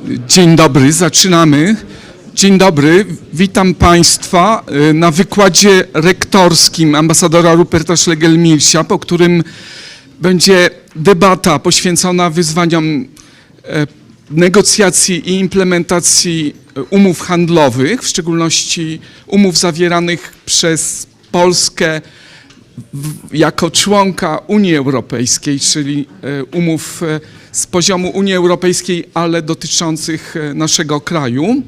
Dzień dobry, zaczynamy. Dzień dobry, witam Państwa na wykładzie rektorskim ambasadora Ruperta Schlegelmilcha, po którym będzie debata poświęcona wyzwaniom negocjacji i implementacji umów handlowych, w szczególności umów zawieranych przez Polskę jako członka Unii Europejskiej, czyli umów z poziomu Unii Europejskiej, ale dotyczących naszego kraju.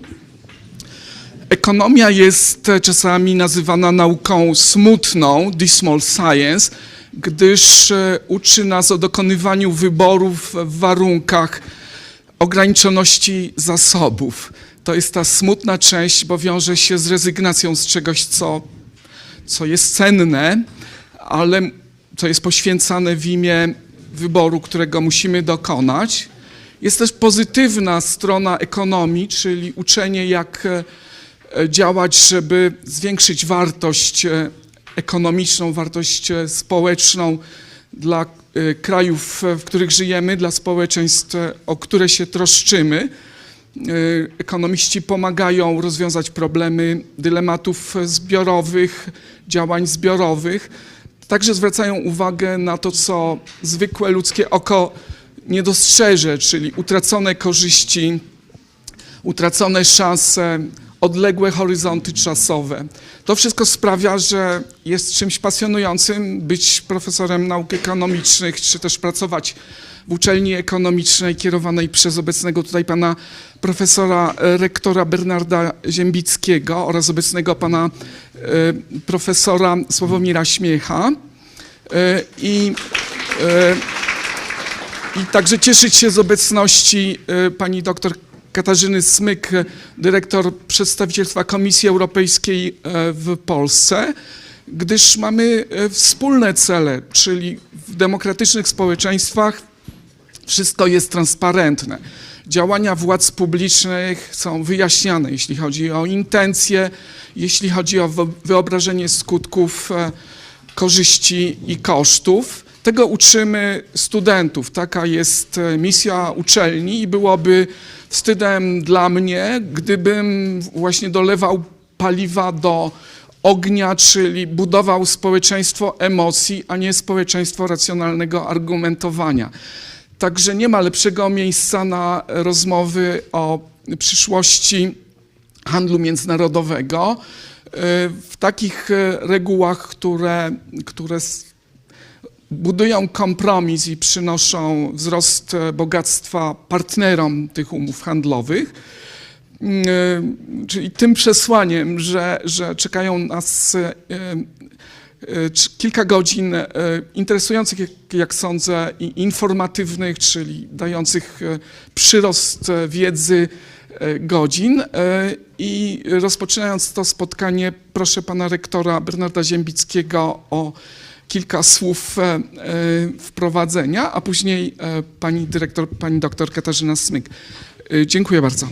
Ekonomia jest czasami nazywana nauką smutną, dismal science, gdyż uczy nas o dokonywaniu wyborów w warunkach ograniczoności zasobów. To jest ta smutna część, bo wiąże się z rezygnacją z czegoś, co jest cenne, ale co jest poświęcane w imię wyboru, którego musimy dokonać. Jest też pozytywna strona ekonomii, czyli uczenie, jak działać, żeby zwiększyć wartość ekonomiczną, wartość społeczną dla krajów, w których żyjemy, dla społeczeństw, o które się troszczymy. Ekonomiści pomagają rozwiązać problemy dylematów zbiorowych, działań zbiorowych. Także zwracają uwagę na to, co zwykłe ludzkie oko nie dostrzeże, czyli utracone korzyści, utracone szanse, odległe horyzonty czasowe. To wszystko sprawia, że jest czymś pasjonującym być profesorem nauk ekonomicznych, czy też pracować w uczelni ekonomicznej kierowanej przez obecnego tutaj pana profesora rektora Bernarda Ziembickiego oraz obecnego pana profesora Sławomira Śmiecha. I także cieszyć się z obecności pani doktor Katarzyny Smyk, dyrektor przedstawicielstwa Komisji Europejskiej w Polsce, gdyż mamy wspólne cele, czyli w demokratycznych społeczeństwach wszystko jest transparentne. Działania władz publicznych są wyjaśniane, jeśli chodzi o intencje, jeśli chodzi o wyobrażenie skutków, korzyści i kosztów. Tego uczymy studentów. Taka jest misja uczelni i byłoby wstydem dla mnie, gdybym właśnie dolewał paliwa do ognia, czyli budował społeczeństwo emocji, a nie społeczeństwo racjonalnego argumentowania. Także nie ma lepszego miejsca na rozmowy o przyszłości handlu międzynarodowego w takich regułach, które budują kompromis i przynoszą wzrost bogactwa partnerom tych umów handlowych. Czyli tym przesłaniem, że czekają nas kilka godzin interesujących, jak sądzę, i informatywnych, czyli dających przyrost wiedzy godzin. I rozpoczynając to spotkanie, proszę pana rektora Bernarda Ziembickiego o kilka słów wprowadzenia, a później pani dyrektor, pani doktor Katarzyna Smyk. Dziękuję bardzo.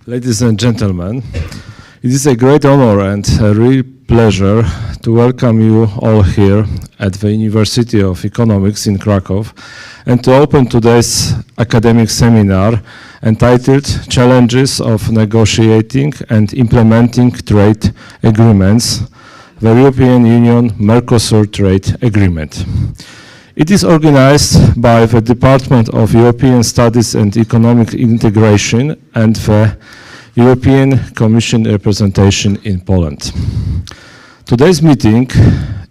Ladies and gentlemen, it is a great honor and a real pleasure to welcome you all here at the University of Economics in Krakow and to open today's academic seminar entitled Challenges of Negotiating and Implementing Trade Agreements, the European Union Mercosur Trade Agreement. It is organized by the Department of European Studies and Economic Integration and the European Commission representation in Poland. Today's meeting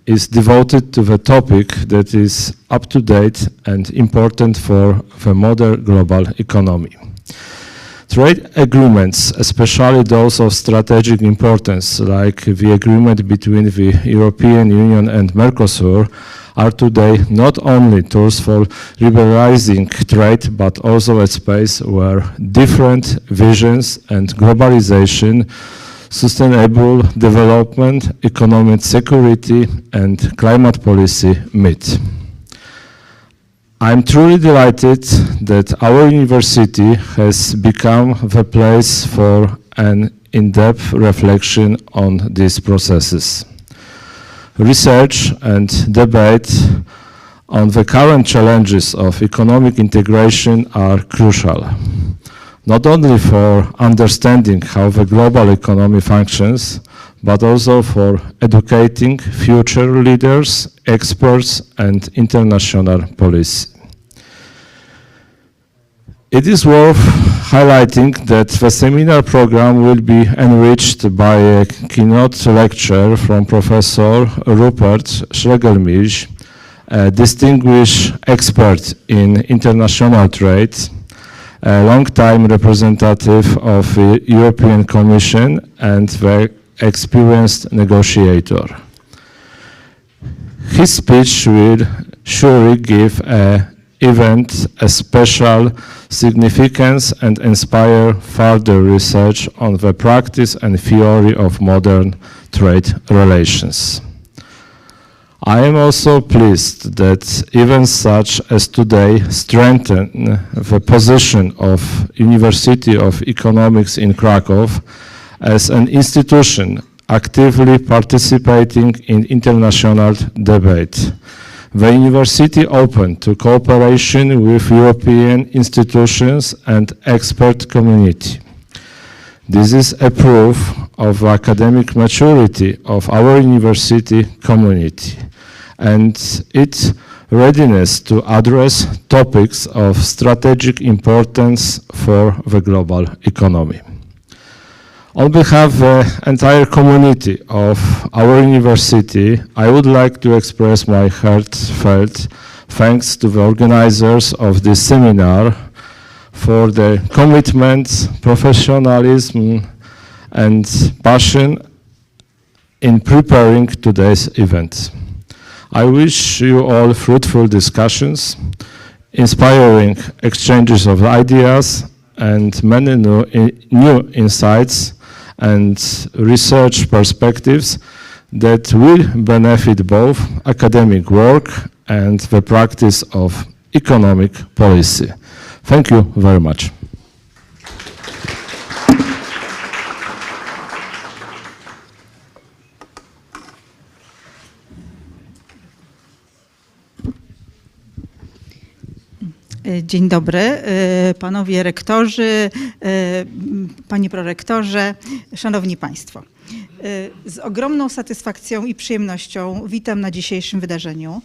is devoted to the topic that is up to date and important for the modern global economy. Trade agreements, especially those of strategic importance, like the agreement between the European Union and Mercosur, are today not only tools for liberalizing trade, but also a space where different visions and globalization, sustainable development, economic security, and climate policy meet. I'm truly delighted that our university has become the place for an in-depth reflection on these processes. Research and debate on the current challenges of economic integration are crucial, not only for understanding how the global economy functions, but also for educating future leaders, experts, and international policy. It is worth highlighting that the seminar program will be enriched by a keynote lecture from Professor Rupert Schlegelmilch, a distinguished expert in international trade, a long-time representative of the European Commission and the experienced negotiator. His speech will surely give an event a special significance and inspire further research on the practice and theory of modern trade relations. I am also pleased that events such as today strengthen the position of University of Economics in Krakow as an institution actively participating in international debate. The university opened to cooperation with European institutions and expert community. This is a proof of the academic maturity of our university community and its readiness to address topics of strategic importance for the global economy. On behalf of the entire community of our university, I would like to express my heartfelt thanks to the organizers of this seminar for their commitment, professionalism, and passion in preparing today's event. I wish you all fruitful discussions, inspiring exchanges of ideas, and many new insights and research perspectives that will benefit both academic work and the practice of economic policy. Thank you very much. Dzień dobry, panowie rektorzy, panie prorektorze, szanowni państwo. Z ogromną satysfakcją i przyjemnością witam na dzisiejszym wydarzeniu.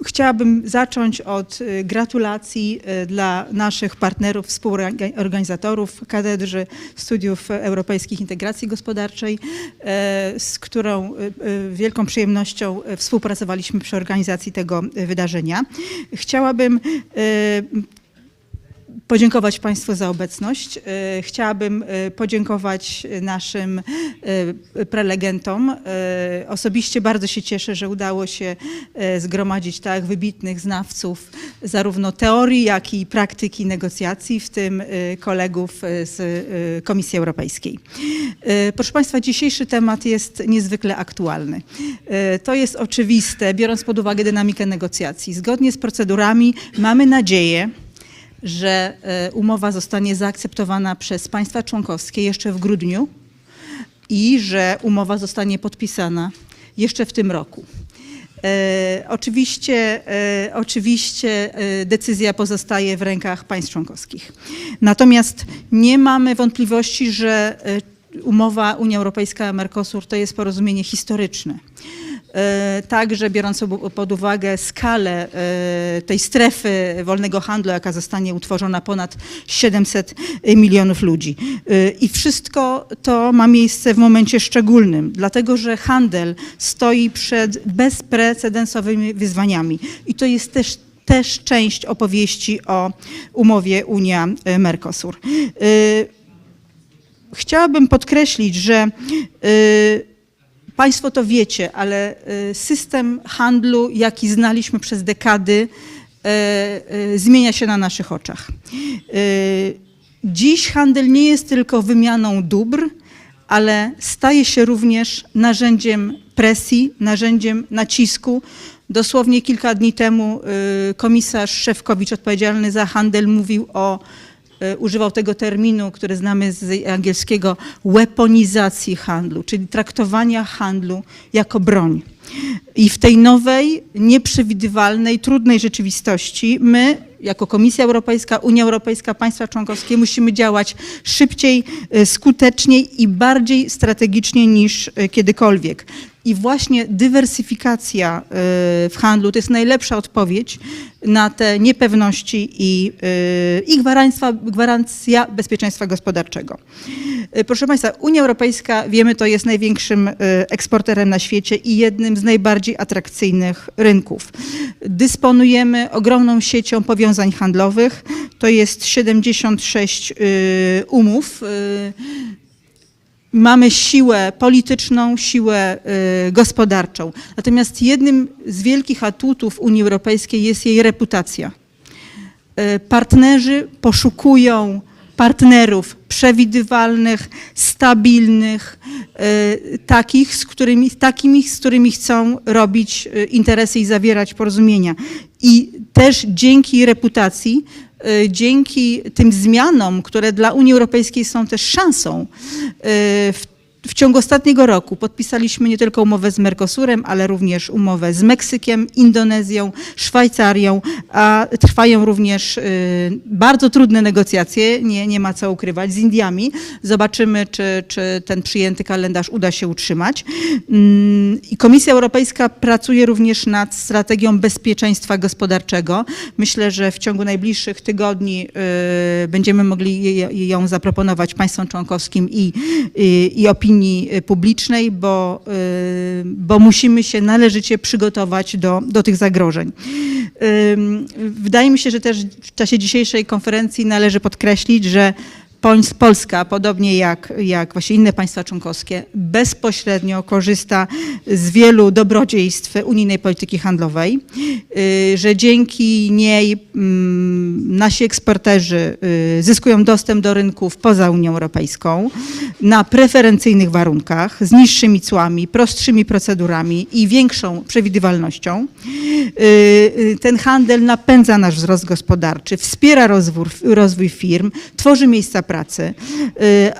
Chciałabym zacząć od gratulacji dla naszych partnerów, współorganizatorów Katedry Studiów Europejskich Integracji Gospodarczej, z którą wielką przyjemnością współpracowaliśmy przy organizacji tego wydarzenia. Chciałabym podziękować Państwu za obecność. Chciałabym podziękować naszym prelegentom. Osobiście bardzo się cieszę, że udało się zgromadzić tak wybitnych znawców zarówno teorii, jak i praktyki negocjacji, w tym kolegów z Komisji Europejskiej. Proszę Państwa, dzisiejszy temat jest niezwykle aktualny. To jest oczywiste, biorąc pod uwagę dynamikę negocjacji. Zgodnie z procedurami mamy nadzieję, że umowa zostanie zaakceptowana przez państwa członkowskie jeszcze w grudniu i że umowa zostanie podpisana jeszcze w tym roku. Oczywiście decyzja pozostaje w rękach państw członkowskich. Natomiast nie mamy wątpliwości, że umowa Unia Europejska-Mercosur to jest porozumienie historyczne. Także biorąc pod uwagę skalę tej strefy wolnego handlu, jaka zostanie utworzona, ponad 700 milionów ludzi. I wszystko to ma miejsce w momencie szczególnym, dlatego że handel stoi przed bezprecedensowymi wyzwaniami. I to jest też część opowieści o umowie Unia-Mercosur. Chciałabym podkreślić, że Państwo to wiecie, ale system handlu, jaki znaliśmy przez dekady, zmienia się na naszych oczach. Dziś handel nie jest tylko wymianą dóbr, ale staje się również narzędziem presji, narzędziem nacisku. Dosłownie kilka dni temu komisarz Šefčovič odpowiedzialny za handel mówił o używał tego terminu, który znamy z angielskiego, weaponizacji handlu, czyli traktowania handlu jako broń. I w tej nowej, nieprzewidywalnej, trudnej rzeczywistości my, jako Komisja Europejska, Unia Europejska, państwa członkowskie musimy działać szybciej, skuteczniej i bardziej strategicznie niż kiedykolwiek. I właśnie dywersyfikacja w handlu to jest najlepsza odpowiedź na te niepewności i gwarancja bezpieczeństwa gospodarczego. Proszę Państwa, Unia Europejska, wiemy, to jest największym eksporterem na świecie i jednym z najbardziej atrakcyjnych rynków. Dysponujemy ogromną siecią powiązań handlowych, to jest 76 umów. Mamy siłę polityczną, siłę gospodarczą. Natomiast jednym z wielkich atutów Unii Europejskiej jest jej reputacja. Partnerzy poszukują partnerów przewidywalnych, stabilnych, takich, z którymi chcą robić interesy i zawierać porozumienia. I też dzięki reputacji, dzięki tym zmianom, które dla Unii Europejskiej są też szansą, w ciągu ostatniego roku podpisaliśmy nie tylko umowę z Mercosurem, ale również umowę z Meksykiem, Indonezją, Szwajcarią, a trwają również bardzo trudne negocjacje, nie ma co ukrywać, z Indiami. Zobaczymy, czy ten przyjęty kalendarz uda się utrzymać. I Komisja Europejska pracuje również nad strategią bezpieczeństwa gospodarczego. Myślę, że w ciągu najbliższych tygodni będziemy mogli ją zaproponować państwom członkowskim i opinii publicznej, bo musimy się należycie przygotować do tych zagrożeń. Wydaje mi się, że też w czasie dzisiejszej konferencji należy podkreślić, że Polska, podobnie jak właśnie inne państwa członkowskie, bezpośrednio korzysta z wielu dobrodziejstw unijnej polityki handlowej, że dzięki niej nasi eksporterzy zyskują dostęp do rynków poza Unią Europejską na preferencyjnych warunkach, z niższymi cłami, prostszymi procedurami i większą przewidywalnością. Ten handel napędza nasz wzrost gospodarczy, wspiera rozwój firm, tworzy miejsca pracy,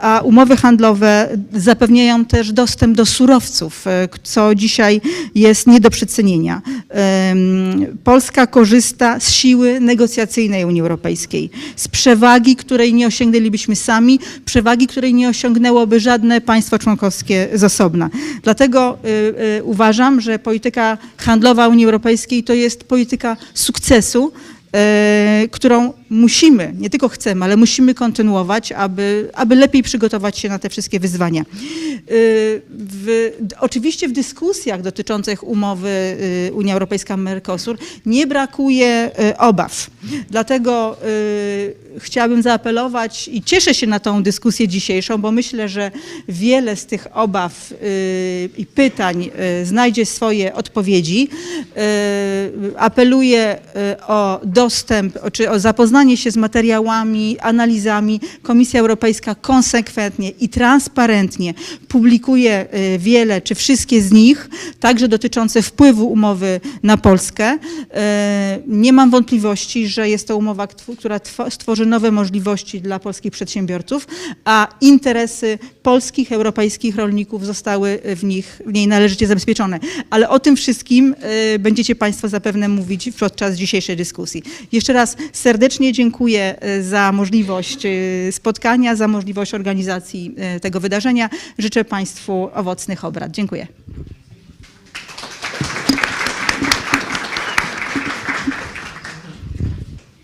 a umowy handlowe zapewniają też dostęp do surowców, co dzisiaj jest nie do przecenienia. Polska korzysta z siły negocjacyjnej Unii Europejskiej, z przewagi, której nie osiągnęlibyśmy sami, przewagi, której nie osiągnęłoby żadne państwo członkowskie z osobna. Dlatego uważam, że polityka handlowa Unii Europejskiej to jest polityka sukcesu, którą musimy, nie tylko chcemy, ale musimy kontynuować, aby lepiej przygotować się na te wszystkie wyzwania. Oczywiście w dyskusjach dotyczących umowy Unia Europejska-Mercosur nie brakuje obaw. Dlatego chciałabym zaapelować i cieszę się na tą dyskusję dzisiejszą, bo myślę, że wiele z tych obaw i pytań znajdzie swoje odpowiedzi. Apeluję o dostęp, czy o zapoznanie się z materiałami, analizami. Komisja Europejska konsekwentnie i transparentnie publikuje wiele, czy wszystkie z nich, także dotyczące wpływu umowy na Polskę. Nie mam wątpliwości, że jest to umowa, która stworzy nowe możliwości dla polskich przedsiębiorców, a interesy polskich, europejskich rolników zostały w niej należycie zabezpieczone. Ale o tym wszystkim będziecie Państwo zapewne mówić podczas dzisiejszej dyskusji. Jeszcze raz serdecznie dziękuję za możliwość spotkania, za możliwość organizacji tego wydarzenia. Życzę Państwu owocnych obrad. Dziękuję.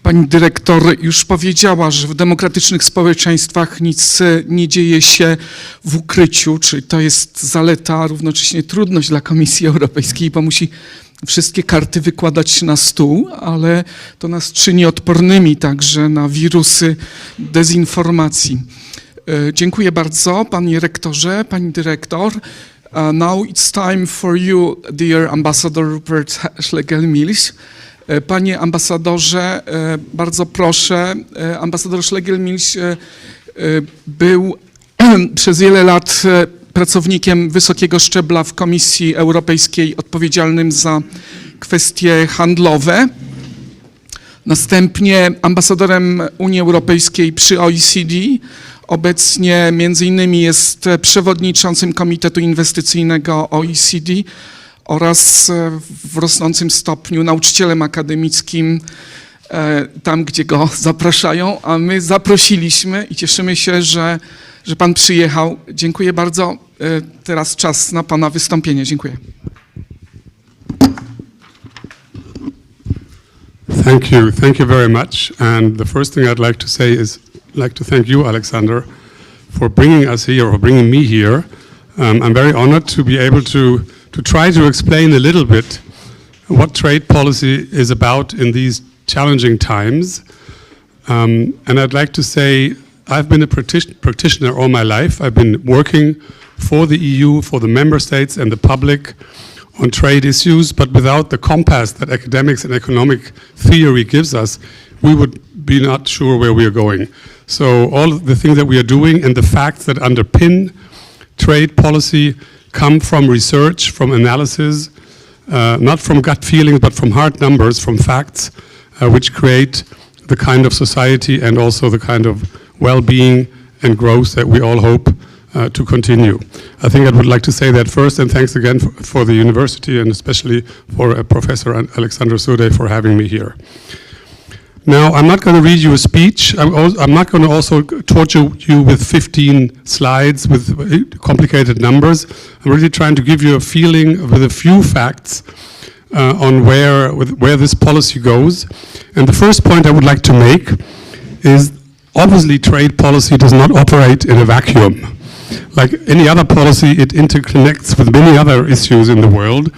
Pani dyrektor już powiedziała, że w demokratycznych społeczeństwach nic nie dzieje się w ukryciu, czyli to jest zaleta, a równocześnie trudność dla Komisji Europejskiej, bo musi wszystkie karty wykładać na stół, ale to nas czyni odpornymi także na wirusy dezinformacji. Dziękuję bardzo, panie rektorze, pani dyrektor. Now it's time for you, dear Ambassador Rupert Schlegelmilch. Panie ambasadorze, bardzo proszę, ambasador Schlegelmilch był przez wiele lat pracownikiem wysokiego szczebla w Komisji Europejskiej odpowiedzialnym za kwestie handlowe. Następnie ambasadorem Unii Europejskiej przy OECD. Obecnie między innymi jest przewodniczącym Komitetu Inwestycyjnego OECD oraz w rosnącym stopniu nauczycielem akademickim tam, gdzie go zapraszają, a my zaprosiliśmy i cieszymy się, że pan przyjechał. Dziękuję bardzo. Teraz czas na pana wystąpienie. Dziękuję. Thank you very much. And the first thing I'd like to say is to thank you, Alexander, for bringing us here, or bringing me here. I'm very honored to be able to try to explain a little bit what trade policy is about in these challenging times. And I'd like to say I've been a practitioner all my life. I've been working for the EU, for the member states and the public on trade issues, but without the compass that academics and economic theory gives us, we would be not sure where we are going. So all of the things that we are doing and the facts that underpin trade policy come from research, from analysis, not from gut feelings, but from hard numbers, from facts, which create the kind of society and also the kind of well-being and growth that we all hope to continue. I think I would like to say that first, and thanks again for the university and especially for Professor Alexander Sude for having me here. Now, I'm not going to read you a speech. I'm not going to also torture you with 15 slides with complicated numbers. I'm really trying to give you a feeling with a few facts on where this policy goes. And the first point I would like to make is obviously trade policy does not operate in a vacuum. Like any other policy, it interconnects with many other issues in the world.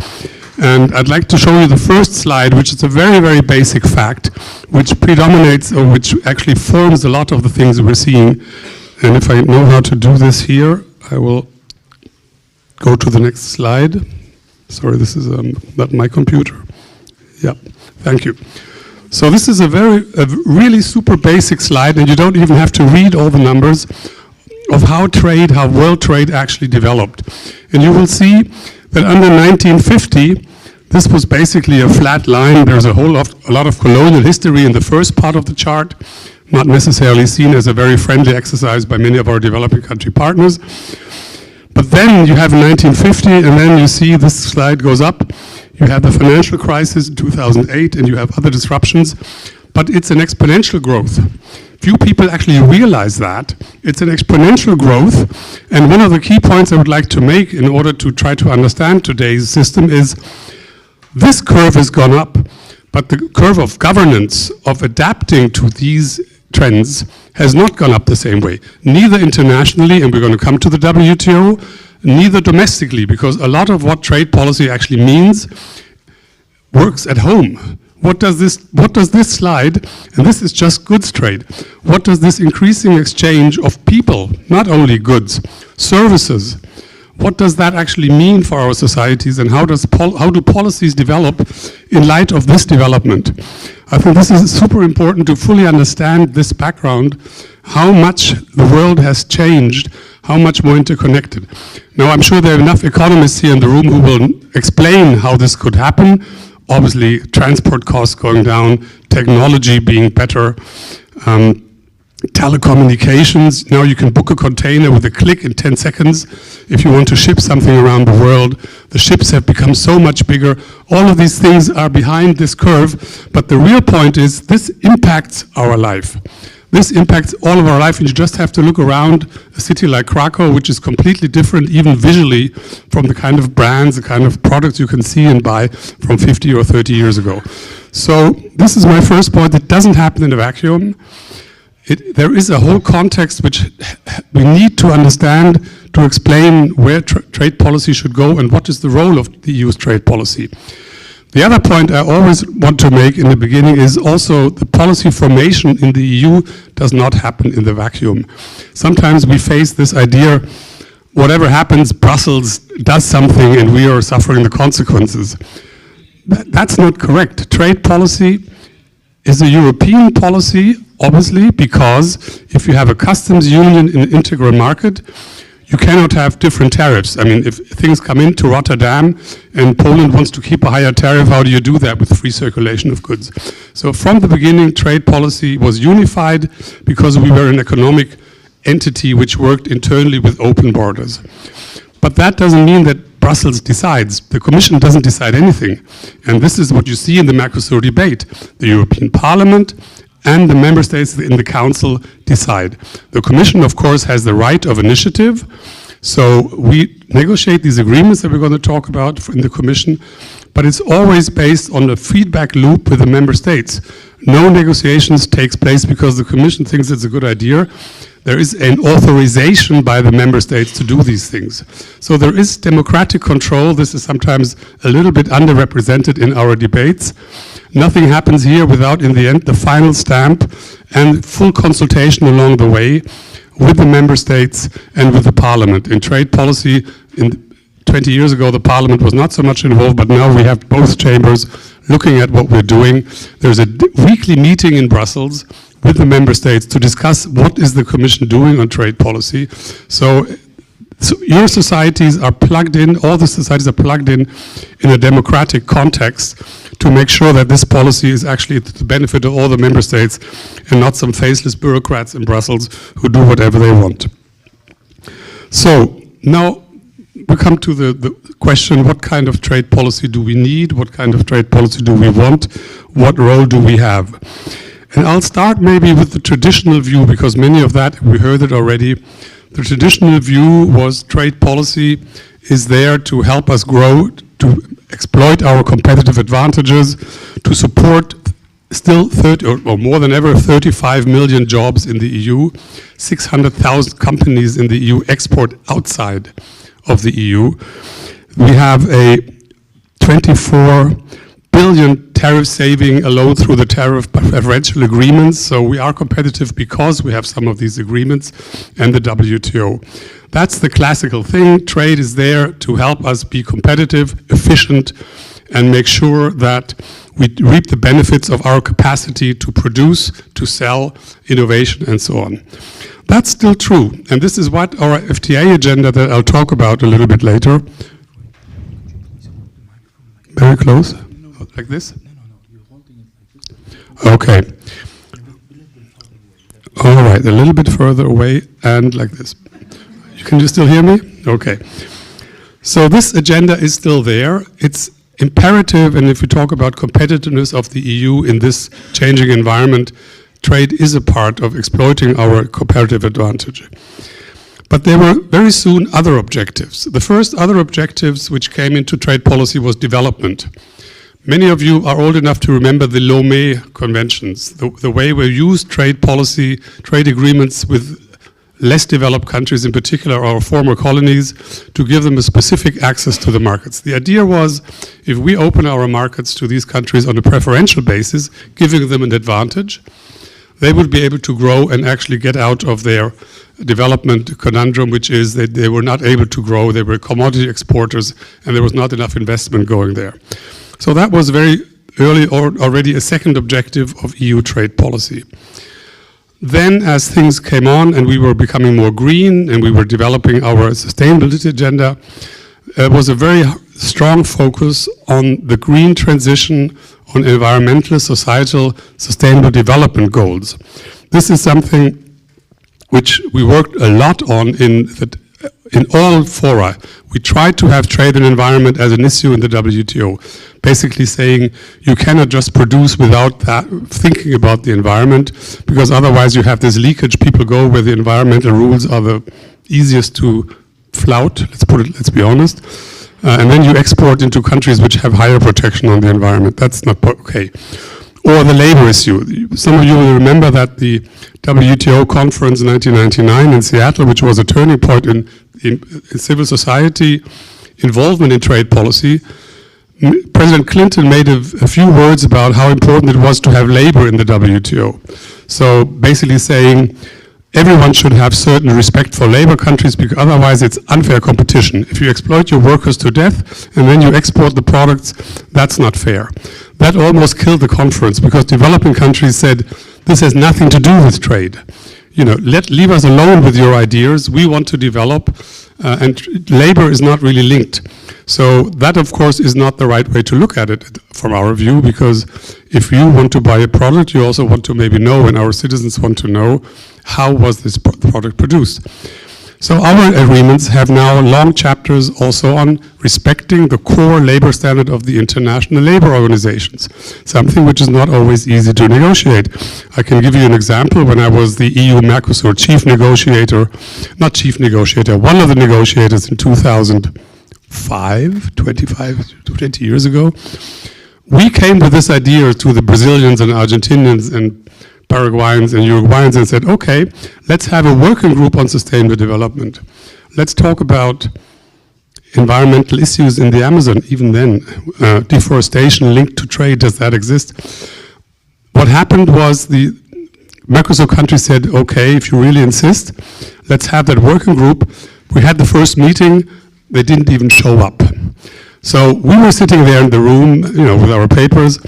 And I'd like to show you the first slide, which is a very, very basic fact, which predominates or which actually forms a lot of the things we're seeing. And if I know how to do this here, I will go to the next slide. Sorry, this is not my computer. Yeah, thank you. So this is a really super basic slide, and you don't even have to read all the numbers of how world trade actually developed. And you will see that under 1950, this was basically a flat line. There's a lot of colonial history in the first part of the chart, not necessarily seen as a very friendly exercise by many of our developing country partners. But then you have 1950, and then you see this slide goes up. You have the financial crisis in 2008, and you have other disruptions. But it's an exponential growth. Few people actually realize that. It's an exponential growth. And one of the key points I would like to make in order to try to understand today's system is this curve has gone up, but the curve of governance, of adapting to these trends, has not gone up the same way. Neither internationally, and we're going to come to the WTO, neither domestically, because a lot of what trade policy actually means works at home. What does this slide, and this is just goods trade, what does this increasing exchange of people, not only goods, services, what does that actually mean for our societies, and how do policies develop in light of this development? I think this is super important to fully understand this background, how much the world has changed, how much more interconnected. Now, I'm sure there are enough economists here in the room who will explain how this could happen. Obviously, transport costs going down, technology being better, telecommunications. Now you can book a container with a click in 10 seconds. If you want to ship something around the world, the ships have become so much bigger. All of these things are behind this curve, but the real point is this impacts our life. This impacts all of our life, and you just have to look around a city like Krakow, which is completely different, even visually, from the kind of brands, the kind of products you can see and buy from 50 or 30 years ago. So this is my first point. It doesn't happen in a vacuum. There is a whole context which we need to understand to explain where trade policy should go and what is the role of the EU's trade policy. The other point I always want to make in the beginning is also the policy formation in the EU does not happen in the vacuum. Sometimes we face this idea, whatever happens, Brussels does something and we are suffering the consequences. That's not correct. Trade policy is a European policy, obviously, because if you have a customs union in an integral market, you cannot have different tariffs. I mean, if things come into Rotterdam and Poland wants to keep a higher tariff, how do you do that with free circulation of goods? So from the beginning, trade policy was unified because we were an economic entity which worked internally with open borders. But that doesn't mean that Brussels decides. The Commission doesn't decide anything. And this is what you see in the Mercosur debate. The European Parliament and the member states in the Council decide. The Commission, of course, has the right of initiative. So we negotiate these agreements that we're going to talk about in the Commission, but it's always based on a feedback loop with the member states. No negotiations takes place because the Commission thinks it's a good idea. There is an authorization by the member states to do these things. So there is democratic control. This is sometimes a little bit underrepresented in our debates. Nothing happens here without, in the end, the final stamp and full consultation along the way with the member states and with the parliament. In trade policy, 20 years ago, the parliament was not so much involved, but now we have both chambers looking at what we're doing. There's a weekly meeting in Brussels with the member states to discuss what is the Commission doing on trade policy. So your societies are plugged in, all the societies are plugged in a democratic context to make sure that this policy is actually to the benefit of all the member states and not some faceless bureaucrats in Brussels who do whatever they want. So now we come to the question, what kind of trade policy do we need? What kind of trade policy do we want? What role do we have? And I'll start maybe with the traditional view, because many of that, we heard it already. The traditional view was trade policy is there to help us grow, to exploit our competitive advantages, to support still 30 or more than ever 35 million jobs in the EU, 600,000 companies in the EU export outside of the EU. We have a 24 billion tariff saving alone through the tariff preferential agreements. So we are competitive because we have some of these agreements and the WTO. That's the classical thing. Trade is there to help us be competitive, efficient, and make sure that we reap the benefits of our capacity to produce, to sell, innovation, and so on. That's still true. And this is what our FTA agenda that I'll talk about a little bit later. Very close? Like this? Okay. All right, a little bit further away and like this. Can you still hear me? Okay. So this agenda is still there. It's imperative, and if we talk about competitiveness of the EU in this changing environment, trade is a part of exploiting our comparative advantage. But there were very soon other objectives. The first other objectives which came into trade policy was development. Many of you are old enough to remember the Lomé conventions, the way we used trade policy, trade agreements with less developed countries, in particular our former colonies, to give them a specific access to the markets. The idea was, if we open our markets to these countries on a preferential basis, giving them an advantage, they would be able to grow and actually get out of their development conundrum, which is that they were not able to grow, they were commodity exporters, and there was not enough investment going there. So that was very early already a second objective of EU trade policy. Then as things came on and we were becoming more green and we were developing our sustainability agenda, there was a very strong focus on the green transition, on environmental, societal, sustainable development goals. This is something which we worked a lot on in all fora. We tried to have trade and environment as an issue in the WTO, basically saying you cannot just produce without that, thinking about the environment, because otherwise you have this leakage. People go where the environmental rules are the easiest to flout, let's be honest, and then you export into countries which have higher protection on the environment. That's not okay. Or the labor issue. Some of you will remember that the WTO conference in 1999 in Seattle, which was a turning point in civil society involvement in trade policy, President Clinton made a few words about how important it was to have labor in the WTO. So basically saying everyone should have certain respect for labor countries, because otherwise it's unfair competition. If you exploit your workers to death and then you export the products, that's not fair. That almost killed the conference, because developing countries said, this has nothing to do with trade. leave us alone with your ideas. We want to develop, and labor is not really linked. So that, of course, is not the right way to look at it from our view, because if you want to buy a product, you also want to maybe know, and our citizens want to know, how was this product produced. So our agreements have now long chapters also on respecting the core labor standard of the international labor organizations, something which is not always easy to negotiate. I can give you an example. When I was the EU Mercosur chief negotiator, one of the negotiators in 2005, 20 years ago, we came with this idea to the Brazilians and Argentinians and Paraguayans and Uruguayans and said, okay, let's have a working group on sustainable development. Let's talk about environmental issues in the Amazon, even then. Deforestation linked to trade, does that exist? What happened was the Mercosur countries said, okay, if you really insist, let's have that working group. We had the first meeting, they didn't even show up. So we were sitting there in the room, with our papers,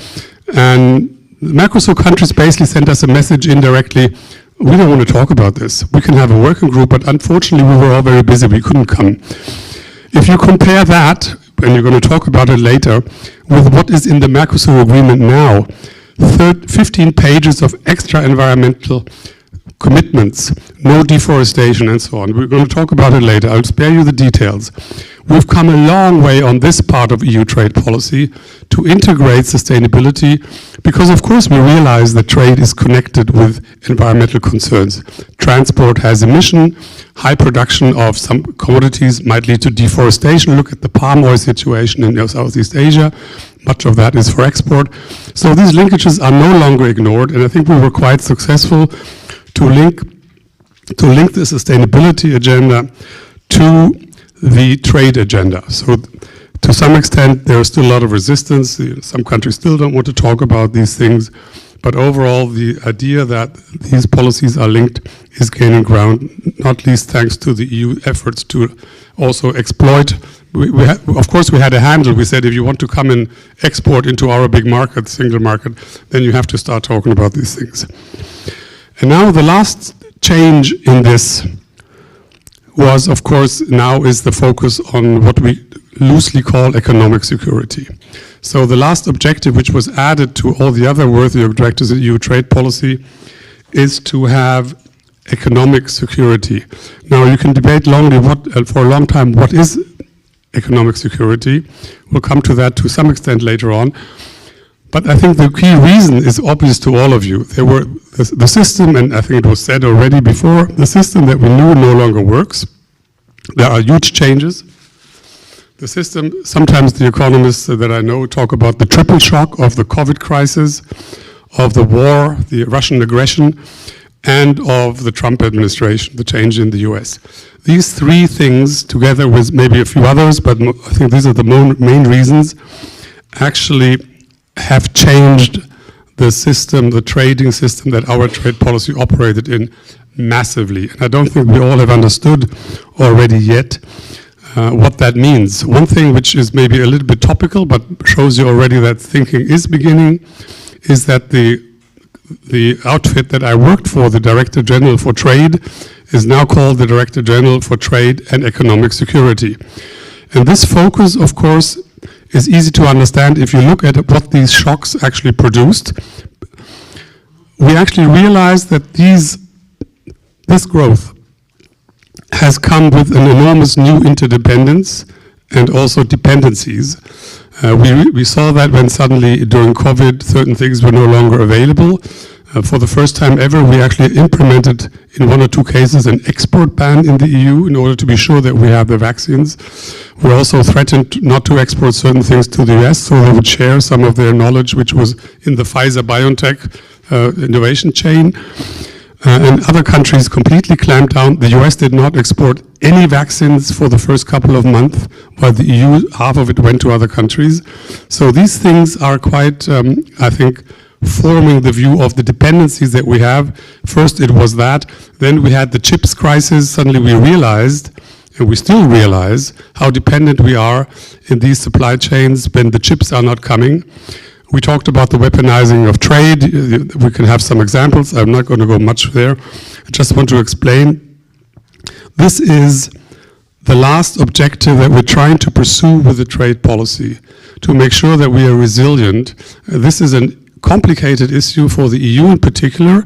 and the Mercosur countries basically sent us a message indirectly, we don't want to talk about this. We can have a working group, but unfortunately we were all very busy, we couldn't come. If you compare that, and you're going to talk about it later, with what is in the Mercosur agreement now, 15 pages of extra environmental commitments, no deforestation and so on. We're going to talk about it later. I'll spare you the details. We've come a long way on this part of EU trade policy to integrate sustainability because, of course, we realize that trade is connected with environmental concerns. Transport has emission, high production of some commodities might lead to deforestation. Look at the palm oil situation in Southeast Asia. Much of that is for export. So these linkages are no longer ignored, and I think we were quite successful to link the sustainability agenda to the trade agenda. So to some extent, there is still a lot of resistance. Some countries still don't want to talk about these things. But overall, the idea that these policies are linked is gaining ground, not least thanks to the EU efforts to also exploit. Of course, we had a handle. We said, if you want to come and export into our big market, single market, then you have to start talking about these things. And now the last change in this was, of course, now is the focus on what we loosely call economic security. So the last objective, which was added to all the other worthy objectives of EU trade policy, is to have economic security. Now, you can debate for a long time what is economic security. We'll come to that to some extent later on. But I think the key reason is obvious to all of you. There were the system, and I think it was said already before, the system that we knew no longer works. There are huge changes. The system, sometimes the economists that I know talk about the triple shock of the COVID crisis, of the war, the Russian aggression, and of the Trump administration, the change in the US. These three things, together with maybe a few others, but I think these are the main reasons, actually have changed the system, the trading system that our trade policy operated in massively. And I don't think we all have understood already yet what that means. One thing which is maybe a little bit topical, but shows you already that thinking is beginning, is that the outfit that I worked for, the Director General for Trade, is now called the Director General for Trade and Economic Security. And this focus, of course, is easy to understand if you look at what these shocks actually produced. We actually realized that this growth has come with an enormous new interdependence and also dependencies. We saw that when suddenly during COVID certain things were no longer available. For the first time ever, we actually implemented in one or two cases an export ban in the EU in order to be sure that we have the vaccines. We also threatened not to export certain things to the US, so they would share some of their knowledge, which was in the Pfizer-BioNTech innovation chain. And other countries completely clamped down. The US did not export any vaccines for the first couple of months, while the EU, half of it went to other countries. So these things are quite, I think, forming the view of the dependencies that we have. First it was that, then we had the chips crisis. Suddenly we realized, and we still realize, how dependent we are in these supply chains when the chips are not coming. We talked about the weaponizing of trade. We can have some examples. I'm not going to go much there. I just want to explain. This is the last objective that we're trying to pursue with the trade policy, to make sure that we are resilient. This is a complicated issue for the EU in particular,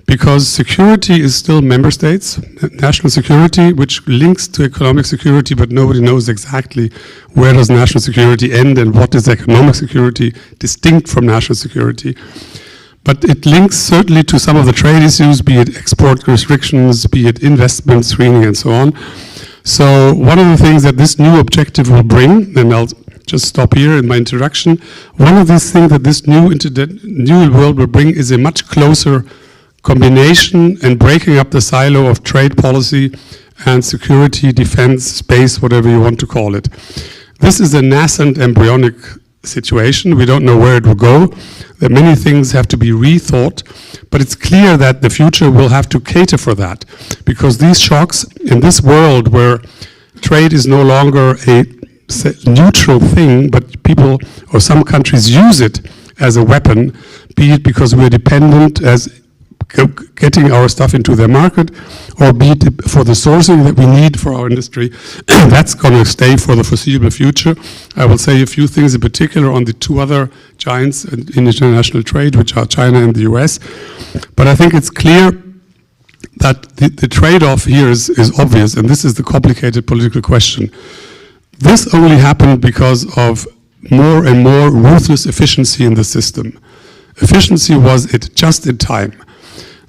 because security is still member states, national security, which links to economic security, but nobody knows exactly where does national security end and what is economic security distinct from national security. But it links certainly to some of the trade issues, be it export restrictions, be it investment screening and so on. So one of the things that this new objective will bring, and I'll just stop here in my introduction, one of these things that this new world will bring is a much closer combination and breaking up the silo of trade policy and security, defense, space, whatever you want to call it. This is a nascent embryonic situation. We don't know where it will go. That many things have to be rethought, but it's clear that the future will have to cater for that, because these shocks in this world where trade is no longer a neutral thing, but people or some countries use it as a weapon, be it because we're dependent as getting our stuff into their market, or be it for the sourcing that we need for our industry. That's going to stay for the foreseeable future. I will say a few things in particular on the two other giants in international trade, which are China and the US. But I think it's clear that the trade-off here is obvious, and this is the complicated political question. This only happened because of more and more ruthless efficiency in the system. Efficiency was it just in time.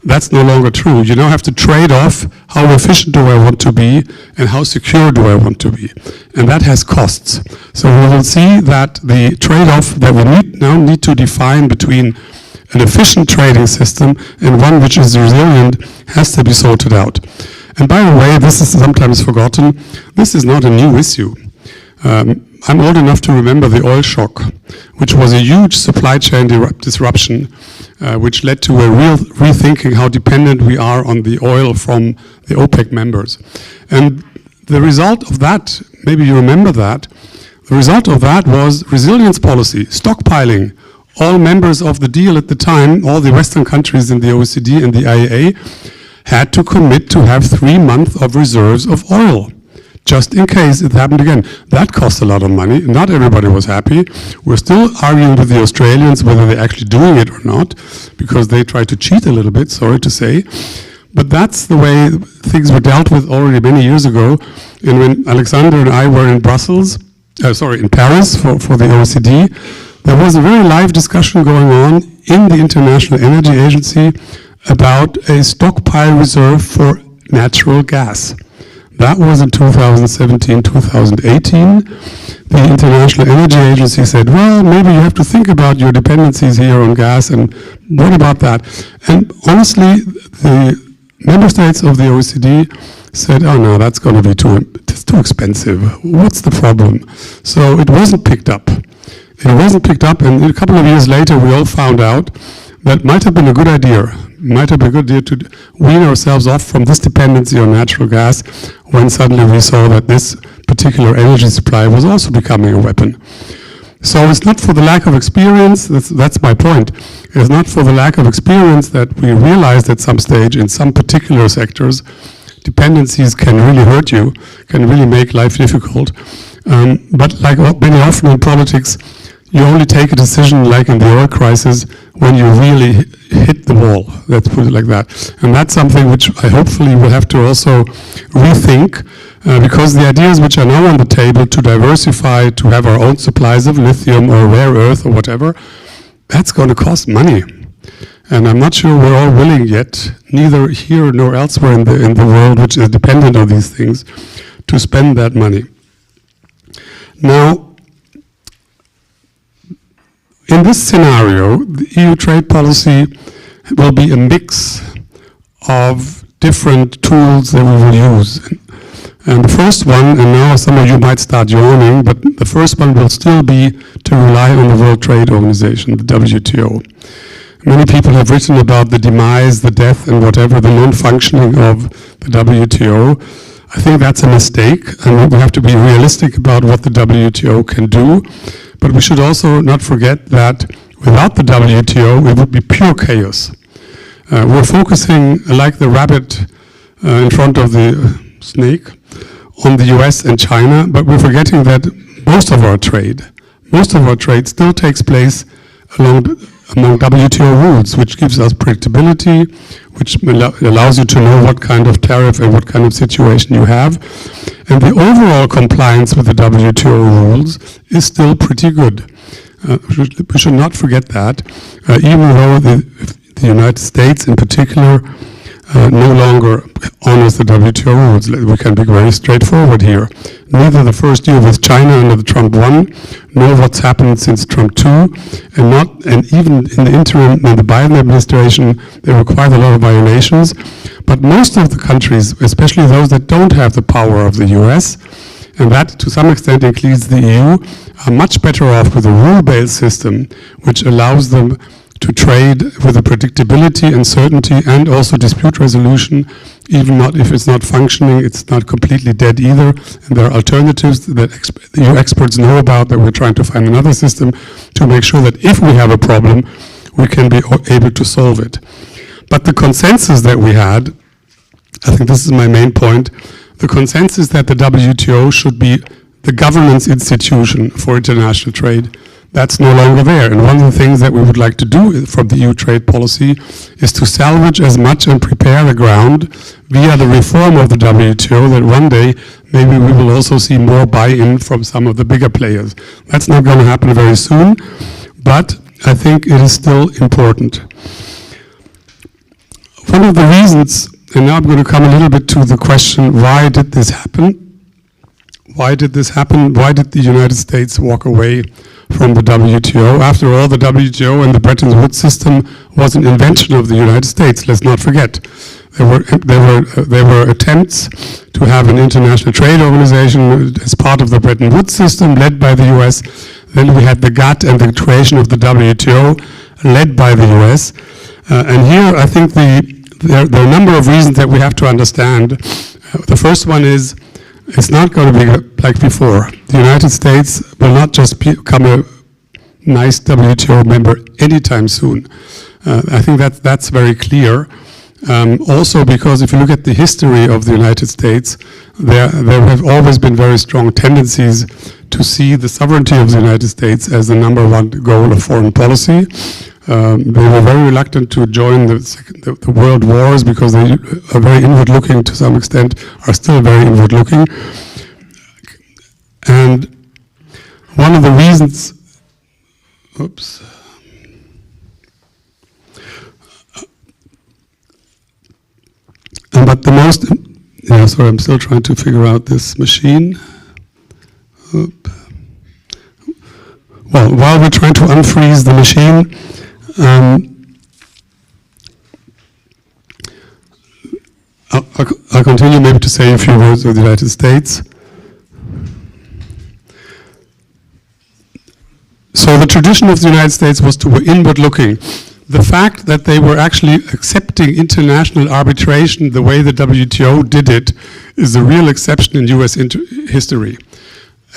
That's no longer true. You now have to trade off how efficient do I want to be and how secure do I want to be. And that has costs. So we will see that the trade-off that we now need to define between an efficient trading system and one which is resilient has to be sorted out. And by the way, this is sometimes forgotten. This is not a new issue. I'm old enough to remember the oil shock, which was a huge supply chain disruption, which led to a real rethinking how dependent we are on the oil from the OPEC members. And the result of that, maybe you remember that, the result of that was resilience policy, stockpiling. All members of the deal at the time, all the Western countries in the OECD and the IEA, had to commit to have 3 months of reserves of oil, just in case it happened again. That cost a lot of money. Not everybody was happy. We're still arguing with the Australians whether they're actually doing it or not, because they tried to cheat a little bit, sorry to say. But that's the way things were dealt with already many years ago. And when Alexander and I were in in Paris for the OECD, there was a very live discussion going on in the International Energy Agency about a stockpile reserve for natural gas. That was in 2017, 2018. The International Energy Agency said, well, maybe you have to think about your dependencies here on gas, and what about that? And honestly, the member states of the OECD said, oh no, that's going to be too expensive. What's the problem? So it wasn't picked up. It wasn't picked up, and a couple of years later, we all found out that it might have been a good idea. Might have been a good idea to wean ourselves off from this dependency on natural gas when suddenly we saw that this particular energy supply was also becoming a weapon. So it's not for the lack of experience, that's my point. It's not for the lack of experience that we realized at some stage in some particular sectors, dependencies can really hurt you, can really make life difficult. But like many often in politics, you only take a decision like in the oil crisis when you really hit the wall, let's put it like that. And that's something which I hopefully will have to also rethink, because the ideas which are now on the table to diversify, to have our own supplies of lithium or rare earth or whatever, that's going to cost money. And I'm not sure we're all willing yet, neither here nor elsewhere in the world which is dependent on these things, to spend that money. Now, in this scenario, the EU trade policy will be a mix of different tools that we will use. And the first one, and now some of you might start yawning, but the first one will still be to rely on the World Trade Organization, the WTO. Many people have written about the demise, the death, and whatever, the non-functioning of the WTO. I think that's a mistake, and we have to be realistic about what the WTO can do. But we should also not forget that without the WTO, it would be pure chaos. We're focusing, like the rabbit in front of the snake, on the US and China, but we're forgetting that most of our trade still takes place among WTO rules, which gives us predictability, which allows you to know what kind of tariff and what kind of situation you have. And the overall compliance with the WTO rules is still pretty good. We should not forget that, even though the United States in particular no longer honors the WTO rules. We can be very straightforward here. Neither the first year with China under the Trump 1, nor what's happened since Trump 2, and even in the interim in the Biden administration, there were quite a lot of violations. But most of the countries, especially those that don't have the power of the US, and that to some extent includes the EU, are much better off with a rule-based system, which allows them to trade with the predictability and certainty and also dispute resolution, even not if it's not functioning, it's not completely dead either. And there are alternatives that you experts know about, that we're trying to find another system to make sure that if we have a problem, we can be able to solve it. But the consensus that we had, I think this is my main point, the consensus that the WTO should be the governance institution for international trade, that's no longer there. And one of the things that we would like to do from the EU trade policy is to salvage as much and prepare the ground via the reform of the WTO, that one day maybe we will also see more buy-in from some of the bigger players. That's not going to happen very soon, but I think it is still important. One of the reasons, and now I'm going to come a little bit to the question, why did this happen? Why did this happen? Why did the United States walk away from the WTO? After all, the WTO and the Bretton Woods system was an invention of the United States. Let's not forget. There were attempts to have an international trade organization as part of the Bretton Woods system led by the US. Then we had the GATT and the creation of the WTO led by the US. And here I think there are a number of reasons that we have to understand. The first one is, it's not going to be like before. The United States will not just become a nice WTO member anytime soon. I think that's very clear. Also because if you look at the history of the United States, there have always been very strong tendencies to see the sovereignty of the United States as the number one goal of foreign policy. They were very reluctant to join the world wars because they are very inward-looking to some extent, are still very inward-looking. And one of the reasons, but the most, sorry, I'm still trying to figure out this machine. Well, while we're trying to unfreeze the machine, I'll continue maybe to say a few words of the United States. So the tradition of the United States was to be inward-looking. The fact that they were actually accepting international arbitration the way the WTO did it is a real exception in US history.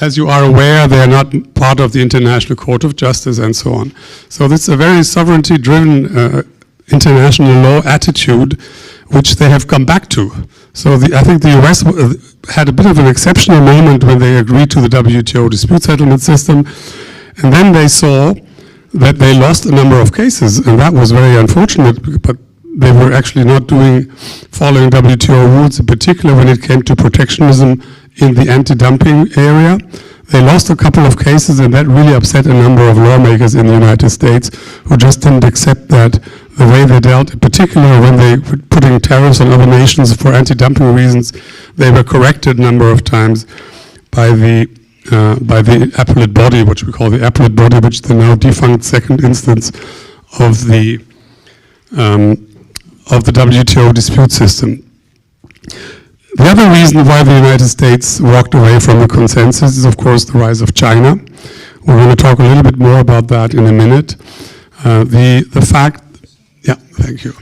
As you are aware, they are not part of the International Court of Justice and so on. So this is a very sovereignty-driven international law attitude which they have come back to. So I think the US had a bit of an exceptional moment when they agreed to the WTO dispute settlement system, and then they saw that they lost a number of cases, and that was very unfortunate, but they were actually not following WTO rules, in particular when it came to protectionism in the anti-dumping area. They lost a couple of cases, and that really upset a number of lawmakers in the United States who just didn't accept that the way they dealt, in particular when they were putting tariffs on other nations for anti-dumping reasons, they were corrected a number of times by the appellate body, which we call the appellate body, which is the now defunct second instance of the WTO dispute system. The other reason why the United States walked away from the consensus is, of course, the rise of China. We're going to talk a little bit more about that in a minute. The fact, thank you.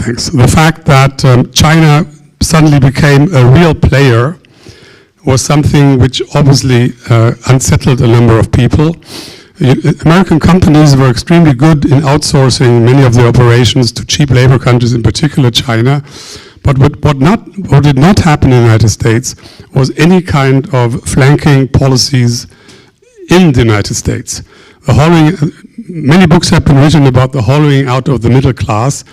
Thanks. The fact that China suddenly became a real player was something which obviously unsettled a number of people. American companies were extremely good in outsourcing many of their operations to cheap labor countries, in particular China. But what did not happen in the United States was any kind of flanking policies in the United States. Many books have been written about the hollowing out of the middle class,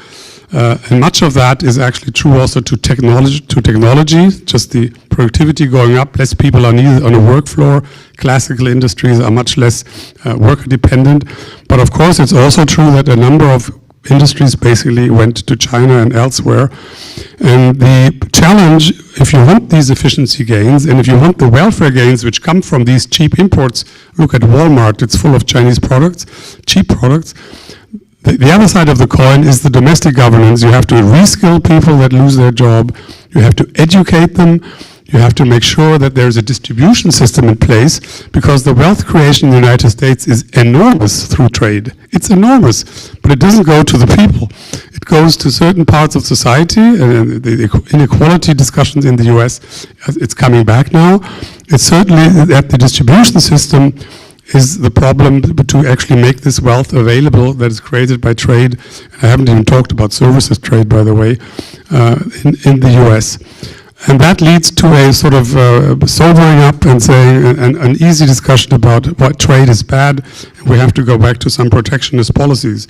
and much of that is actually true also to technology, just the productivity going up, less people are needed on the work floor, classical industries are much less worker dependent. But of course it's also true that a number of industries basically went to China and elsewhere. And the challenge, if you want these efficiency gains and if you want the welfare gains which come from these cheap imports, look at Walmart, it's full of Chinese products, cheap products. The other side of the coin is the domestic governance. You have to reskill people that lose their job. You have to educate them. You have to make sure that there's a distribution system in place, because the wealth creation in the United States is enormous through trade. It's enormous, but it doesn't go to the people. It goes to certain parts of society, and the inequality discussions in the US, it's coming back now. It's certainly that the distribution system is the problem to actually make this wealth available that is created by trade. I haven't even talked about services trade, by the way, in the US. And that leads to a sort of sobering up and saying an easy discussion about what trade is bad, and we have to go back to some protectionist policies.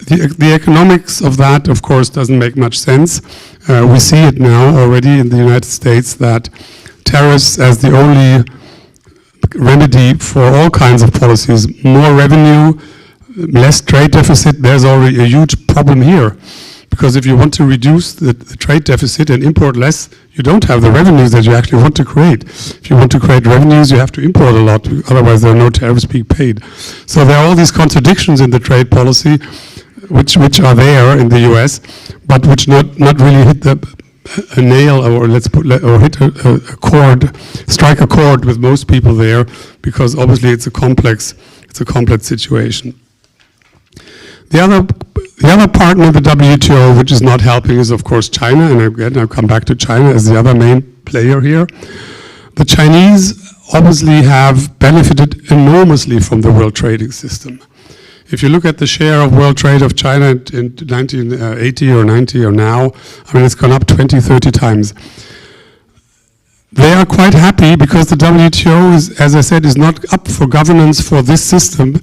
The economics of that, of course, doesn't make much sense. We see it now already in the United States that tariffs as the only remedy for all kinds of policies, more revenue, less trade deficit, there's already a huge problem here. Because if you want to reduce the trade deficit and import less, you don't have the revenues that you actually want to create. If you want to create revenues, you have to import a lot, otherwise there are no tariffs being paid. So there are all these contradictions in the trade policy, which are there in the US, but which not really hit a nail, or hit a chord, strike a chord with most people there, because obviously it's a complex situation. The other partner of the WTO which is not helping is of course China, and again I'll come back to China as the other main player here. The Chinese obviously have benefited enormously from the world trading system. If you look at the share of world trade of China in 1980 or 90 or now, I mean it's gone up 20, 30 times. They are quite happy because the WTO is, as I said, is not up for governance for this system,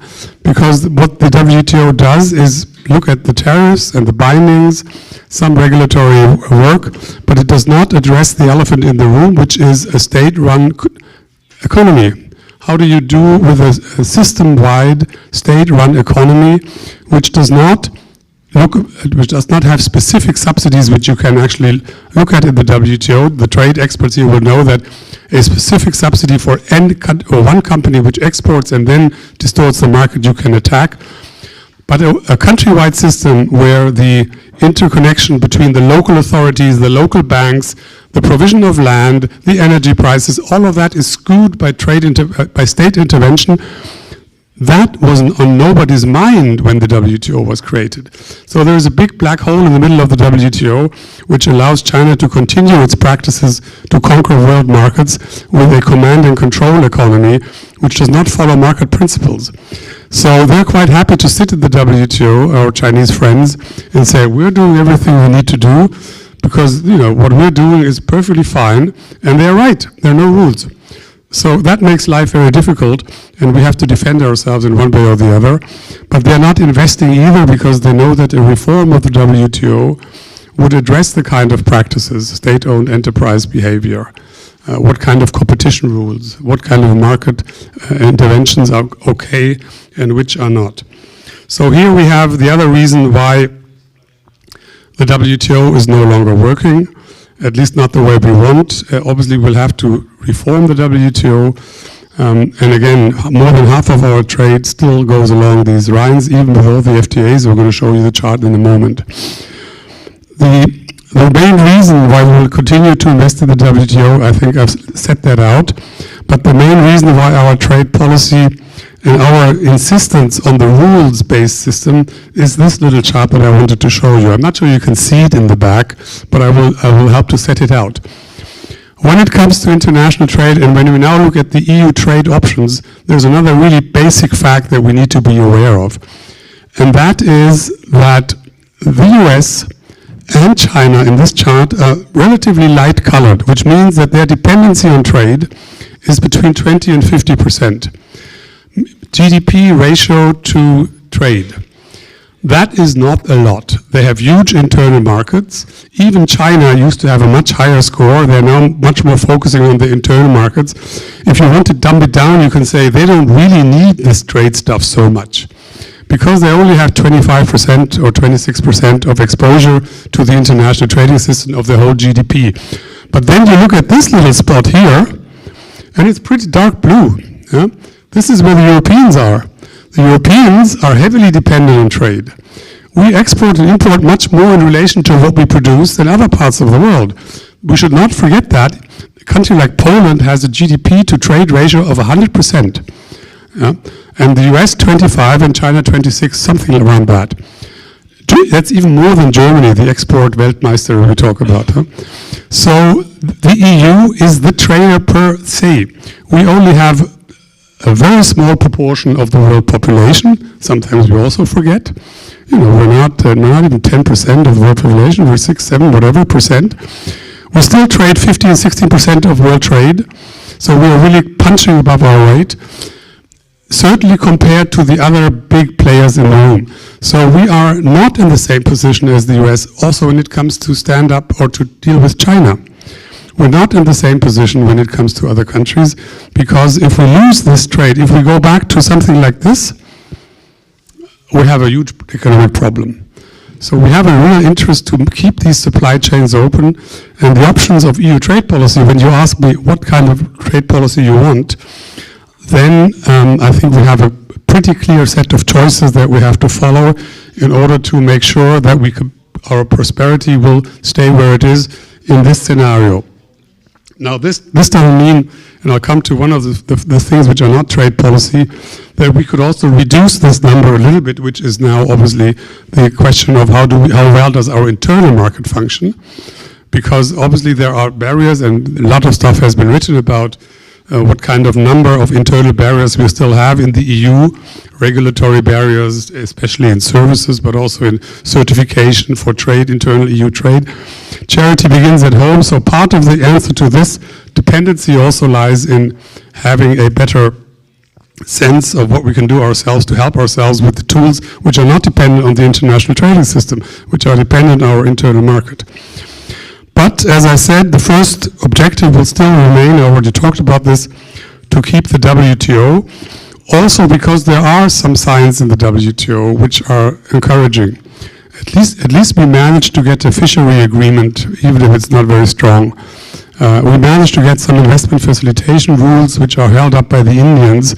because what the WTO does is look at the tariffs and the bindings, some regulatory work, but it does not address the elephant in the room, which is a state-run economy. How do you do with a system-wide state-run economy which does not have specific subsidies which you can actually look at in the WTO? The trade experts here will know that a specific subsidy for one company which exports and then distorts the market you can attack. But a countrywide system where the interconnection between the local authorities, the local banks, the provision of land, the energy prices, all of that is skewed by state intervention. That wasn't on nobody's mind when the WTO was created. So there is a big black hole in the middle of the WTO, which allows China to continue its practices to conquer world markets with a command and control economy, which does not follow market principles. So they're quite happy to sit at the WTO, our Chinese friends, and say, we're doing everything we need to do, because what we're doing is perfectly fine, and they're right, there are no rules. So that makes life very difficult, and we have to defend ourselves in one way or the other. But they're not investing either, because they know that a reform of the WTO would address the kind of practices, state-owned enterprise behavior, what kind of competition rules, what kind of market interventions are okay and which are not. So here we have the other reason why the WTO is no longer working, at least not the way we want. Obviously, we'll have to reform the WTO. And again, more than half of our trade still goes along these lines, even with all the FTAs. We're going to show you the chart in a moment. The main reason why we will continue to invest in the WTO, I think I've set that out, but the main reason why our trade policy and our insistence on the rules-based system is this little chart that I wanted to show you. I'm not sure you can see it in the back, but I will help to set it out. When it comes to international trade, and when we now look at the EU trade options, there's another really basic fact that we need to be aware of. And that is that the US and China in this chart are relatively light colored, which means that their dependency on trade is between 20 and 50%. GDP ratio to trade. That is not a lot. They have huge internal markets. Even China used to have a much higher score. They're now much more focusing on the internal markets. If you want to dumb it down, you can say they don't really need this trade stuff so much, because they only have 25% or 26% of exposure to the international trading system of the whole GDP. But then you look at this little spot here, and it's pretty dark blue. Yeah? This is where the Europeans are. The Europeans are heavily dependent on trade. We export and import much more in relation to what we produce than other parts of the world. We should not forget that. A country like Poland has a GDP to trade ratio of 100%. Yeah? And the US 25 and China 26, something around that. That's even more than Germany, the export Weltmeister we talk about. Huh? So the EU is the trader per se. We only have a very small proportion of the world population. Sometimes we also forget. You know, we're not even 10% of the world population. We're 6, 7, whatever percent. We still trade 50 and 16% of world trade. So we are really punching above our weight, certainly compared to the other big players in the room. So we are not in the same position as the US, also when it comes to stand up or to deal with China. We're not in the same position when it comes to other countries, because if we lose this trade, if we go back to something like this, we have a huge economic problem. So we have a real interest to keep these supply chains open, and the options of EU trade policy, when you ask me what kind of trade policy you want, then I think we have a pretty clear set of choices that we have to follow in order to make sure that our prosperity will stay where it is in this scenario. Now this doesn't mean, and I'll come to one of the things which are not trade policy, that we could also reduce this number a little bit, which is now obviously the question of how well does our internal market function, because obviously there are barriers, and a lot of stuff has been written about what kind of number of internal barriers we still have in the EU, regulatory barriers, especially in services, but also in certification for trade, internal EU trade. Charity begins at home, so part of the answer to this dependency also lies in having a better sense of what we can do ourselves to help ourselves with the tools which are not dependent on the international trading system, which are dependent on our internal market. But as I said, the first objective will still remain, I already talked about this, to keep the WTO. Also because there are some signs in the WTO which are encouraging. At least we managed to get a fishery agreement, even if it's not very strong. We managed to get some investment facilitation rules which are held up by the Indians.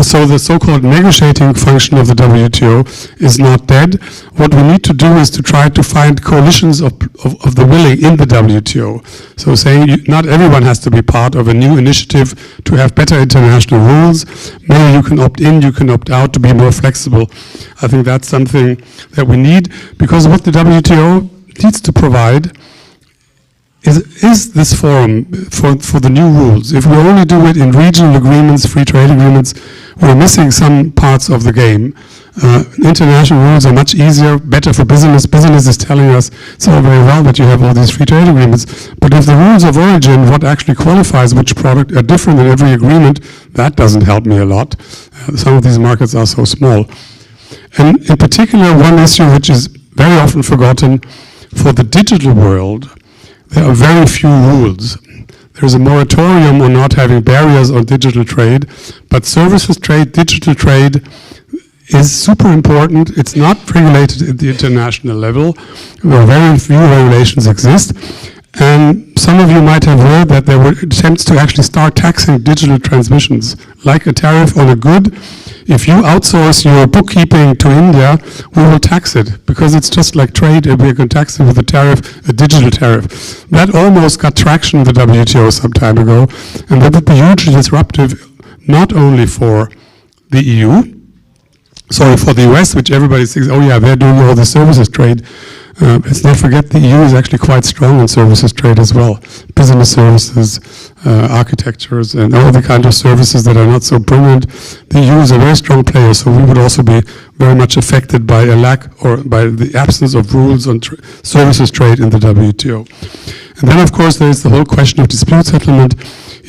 So the so-called negotiating function of the WTO is not dead. What we need to do is to try to find coalitions of the willing in the WTO. So saying not everyone has to be part of a new initiative to have better international rules. Maybe you can opt in, you can opt out to be more flexible. I think that's something that we need, because what the WTO needs to provide is this forum for the new rules. If we only do it in regional agreements, free trade agreements, we're missing some parts of the game. International rules are much easier, better for business. Business is telling us it's all very well that you have all these free trade agreements, but if the rules of origin, what actually qualifies which product, are different in every agreement, that doesn't help me a lot. Some of these markets are so small. And in particular, one issue which is very often forgotten, for the digital world, there are very few rules. There's a moratorium on not having barriers on digital trade, but services trade, digital trade is super important. It's not regulated at the international level, where very few regulations exist. And some of you might have heard that there were attempts to actually start taxing digital transmissions, like a tariff on a good. If you outsource your bookkeeping to India, we will tax it, because it's just like trade, and we can tax it with a tariff, a digital tariff. That almost got traction in the WTO some time ago, and that would be hugely disruptive, not only for the EU, sorry, for the US, which everybody thinks, oh yeah, they're doing all the services trade, Let's not forget the EU is actually quite strong in services trade as well. Business services, architectures, and all the kind of services that are not so brilliant. The EU is a very strong player, so we would also be very much affected by a lack or by the absence of rules on services trade in the WTO. And then, of course, there is the whole question of dispute settlement.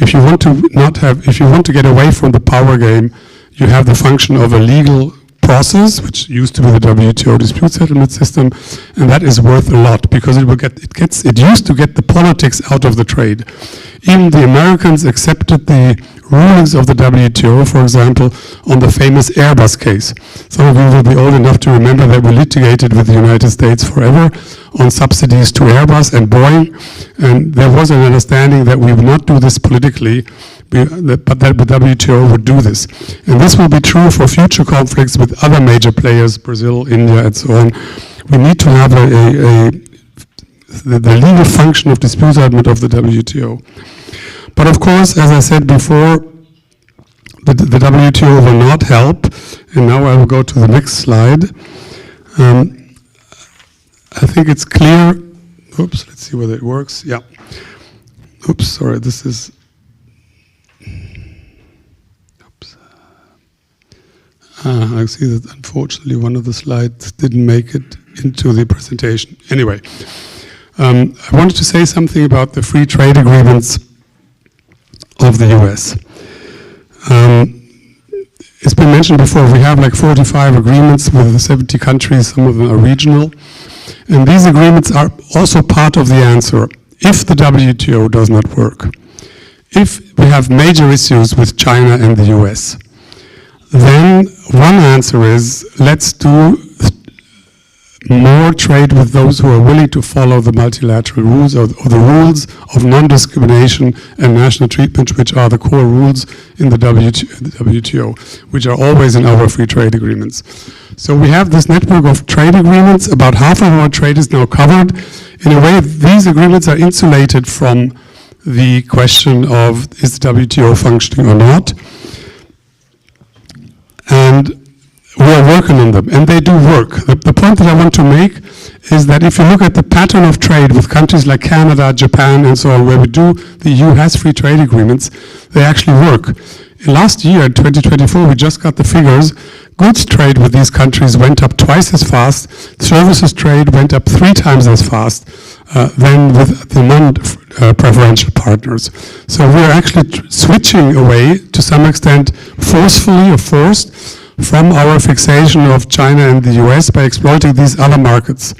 If you want to get away from the power game, you have the function of a legal process, which used to be the WTO dispute settlement system, and that is worth a lot because it used to get the politics out of the trade. Even the Americans accepted the rulings of the WTO, for example, on the famous Airbus case. Some of you will be old enough to remember that we litigated with the United States forever on subsidies to Airbus and Boeing, and there was an understanding that we would not do this politically, but that the WTO would do this. And this will be true for future conflicts with other major players, Brazil, India, and so on. We need to have the legal function of dispute settlement of the WTO. But of course, as I said before, the WTO will not help. And now I will go to the next slide. I think it's clear. Oops, let's see whether it works. Yeah. Oops, sorry, this is. I see that unfortunately one of the slides didn't make it into the presentation. Anyway, I wanted to say something about the free trade agreements of the US. It's been mentioned before, we have like 45 agreements with 70 countries, some of them are regional. And these agreements are also part of the answer if the WTO does not work. If we have major issues with China and the US, then one answer is let's do more trade with those who are willing to follow the multilateral rules or the rules of non-discrimination and national treatment, which are the core rules in the WTO, which are always in our free trade agreements. So we have this network of trade agreements. About half of our trade is now covered. In a way, these agreements are insulated from the question of is the WTO functioning or not. And we are working on them, and they do work. The point that I want to make is that if you look at the pattern of trade with countries like Canada, Japan, and so on, where the EU has free trade agreements, they actually work. Last year, in 2024, we just got the figures. Goods trade with these countries went up twice as fast. Services trade went up 3 times as fast than with the non-preferential partners. So we are actually switching away, to some extent, forcefully or forced, from our fixation of China and the US by exploiting these other markets.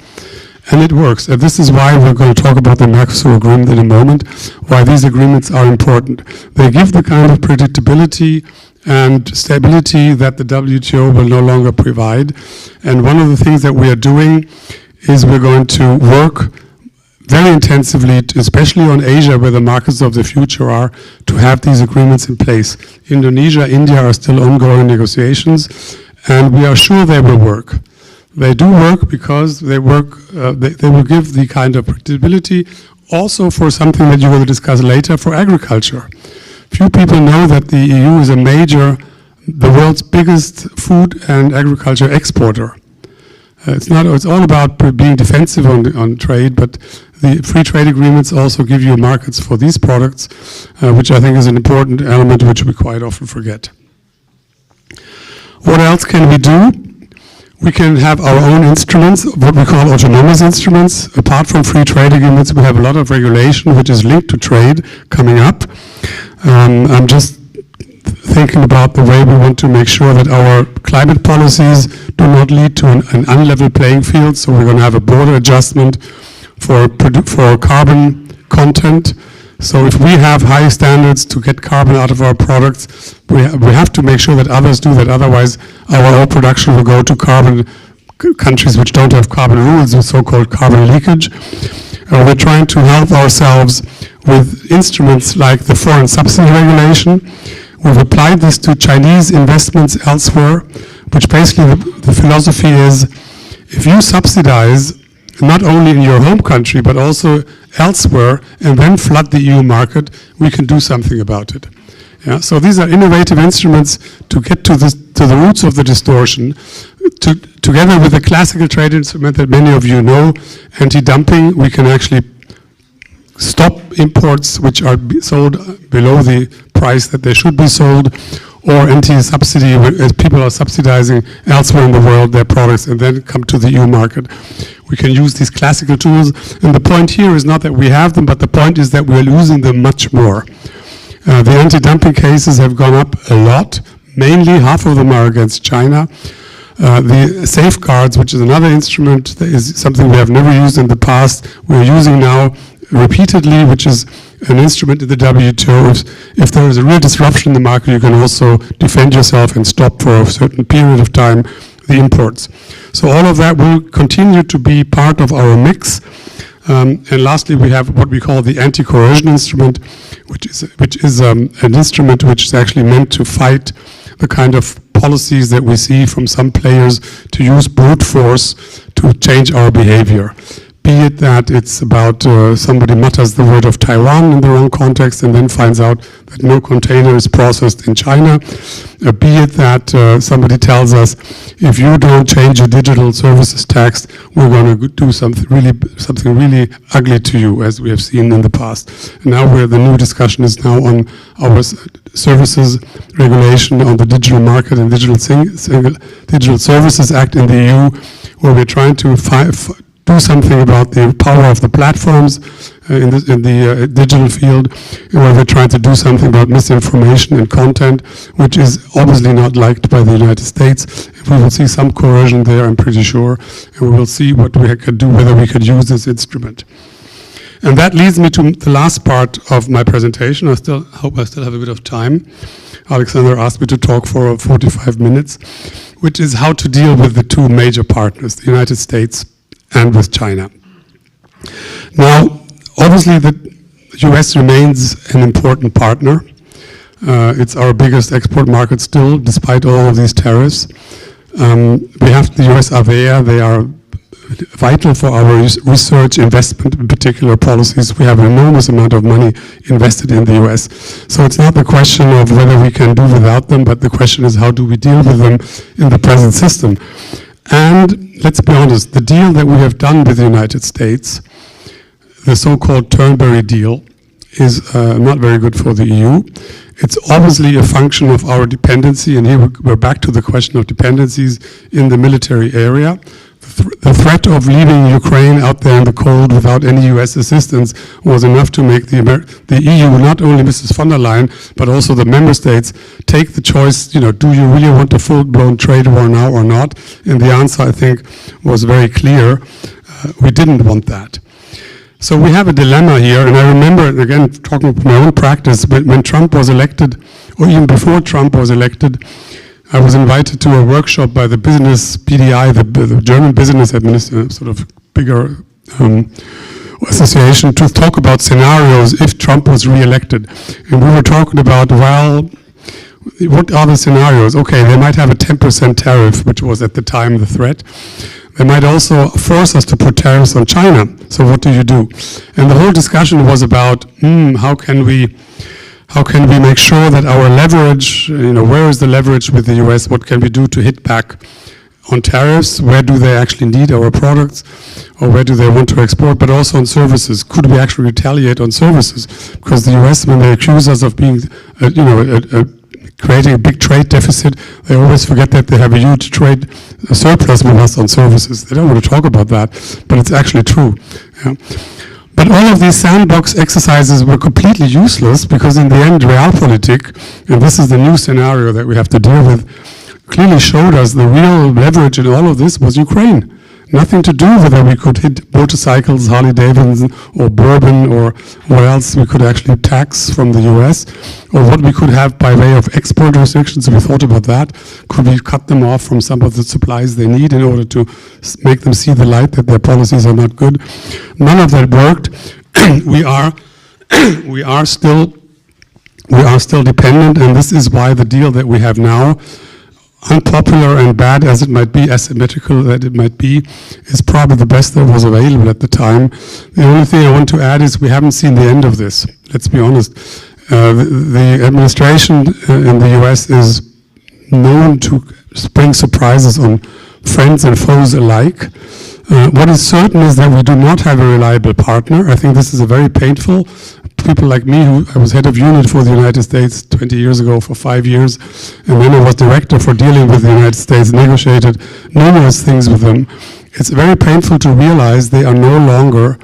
And it works. And this is why we're going to talk about the Mercosur agreement in a moment, why these agreements are important. They give the kind of predictability and stability that the WTO will no longer provide. And one of the things that we are doing is we're going to work very intensively, especially on Asia, where the markets of the future are, to have these agreements in place. Indonesia, India are still ongoing negotiations, and we are sure they will work. They do work because they work. They will give the kind of predictability, also for something that you will discuss later, for agriculture. Few people know that the EU is the world's biggest food and agriculture exporter. It's all about being defensive on trade, but the free trade agreements also give you markets for these products, which I think is an important element which we quite often forget. What else can we do? We can have our own instruments, what we call autonomous instruments. Apart from free trade agreements, we have a lot of regulation which is linked to trade coming up. I'm just thinking about the way we want to make sure that our climate policies do not lead to an unlevel playing field. So we're going to have a border adjustment for carbon content. So if we have high standards to get carbon out of our products, we have to make sure that others do that. Otherwise, our oil production will go to carbon countries which don't have carbon rules, the so-called carbon leakage. We're trying to help ourselves with instruments like the foreign subsidy regulation. We've applied this to Chinese investments elsewhere, which basically the philosophy is if you subsidize not only in your home country but also elsewhere and then flood the EU market, we can do something about it. Yeah, so these are innovative instruments to get to the roots of the distortion, together with the classical trade instrument that many of you know, anti-dumping, we can actually stop imports which are sold below the price that they should be sold, or anti-subsidy, as people are subsidizing elsewhere in the world their products and then come to the EU market. We can use these classical tools, and the point here is not that we have them, but the point is that we're using them much more. The anti-dumping cases have gone up a lot. Mainly, half of them are against China. The safeguards, which is another instrument, that is something we have never used in the past, we're using now repeatedly, which is an instrument in the WTO. If there is a real disruption in the market, you can also defend yourself and stop for a certain period of time the imports. So all of that will continue to be part of our mix. And lastly, we have what we call the anti-coercion instrument, which is an instrument which is actually meant to fight the kind of policies that we see from some players to use brute force to change our behavior. Be it that it's about somebody mutters the word of Taiwan in the wrong context and then finds out that no container is processed in China. Be it that somebody tells us, if you don't change your digital services tax, we're going to do something really ugly to you, as we have seen in the past. And now the new discussion is now on our services regulation on the digital market and Digital Services Act in the EU, where we're trying to do something about the power of the platforms in the digital field, where we're trying to do something about misinformation and content, which is obviously not liked by the United States. We will see some coercion there, I'm pretty sure, and we will see what we could do, whether we could use this instrument. And that leads me to the last part of my presentation. I hope I still have a bit of time. Alexander asked me to talk for 45 minutes, which is how to deal with the two major partners, the United States and with China. Now, obviously the US remains an important partner. It's our biggest export market still, despite all of these tariffs. We have the US are there. They are vital for our research, investment, in particular policies. We have an enormous amount of money invested in the US. So it's not the question of whether we can do without them, but the question is how do we deal with them in the present system. And let's be honest, the deal that we have done with the United States, the so-called Turnberry deal, is not very good for the EU. It's obviously a function of our dependency, and here we're back to the question of dependencies in the military area. The threat of leaving Ukraine out there in the cold without any US assistance was enough to make the EU, not only Mrs. von der Leyen, but also the member states, take the choice, do you really want a full-blown trade war now or not? And the answer, I think, was very clear. We didn't want that. So we have a dilemma here, and I remember, again, talking about my own practice, when Trump was elected, or even before Trump was elected, I was invited to a workshop by the business PDI, the German business administration, sort of bigger association, to talk about scenarios if Trump was re-elected. And we were talking about, well, what are the scenarios? Okay, they might have a 10% tariff, which was at the time the threat. They might also force us to put tariffs on China. So what do you do? And the whole discussion was about, how can we make sure that our leverage, where is the leverage with the US? What can we do to hit back on tariffs? Where do they actually need our products? Or where do they want to export? But also on services. Could we actually retaliate on services? Because the US, when they accuse us of being, creating a big trade deficit, they always forget that they have a huge trade surplus with us on services. They don't want to talk about that, but it's actually true. Yeah. But all of these sandbox exercises were completely useless because in the end, realpolitik, and this is the new scenario that we have to deal with, clearly showed us the real leverage in all of this was Ukraine. Nothing to do whether we could hit motorcycles, Harley Davidson, or bourbon, or what else we could actually tax from the US, or what we could have by way of export restrictions. We thought about that. Could we cut them off from some of the supplies they need in order to make them see the light that their policies are not good? None of that worked. we are still dependent, and this is why the deal that we have now, unpopular and bad as it might be, asymmetrical that it might be, is probably the best that was available at the time. The only thing I want to add is we haven't seen the end of this. Let's be honest. The administration in the US is known to spring surprises on friends and foes alike. What is certain is that we do not have a reliable partner. I think this is a very painful. People like me, I was head of unit for the United States 20 years ago for 5 years, and then I was director for dealing with the United States, negotiated numerous things with them. It's very painful to realize they are no longer,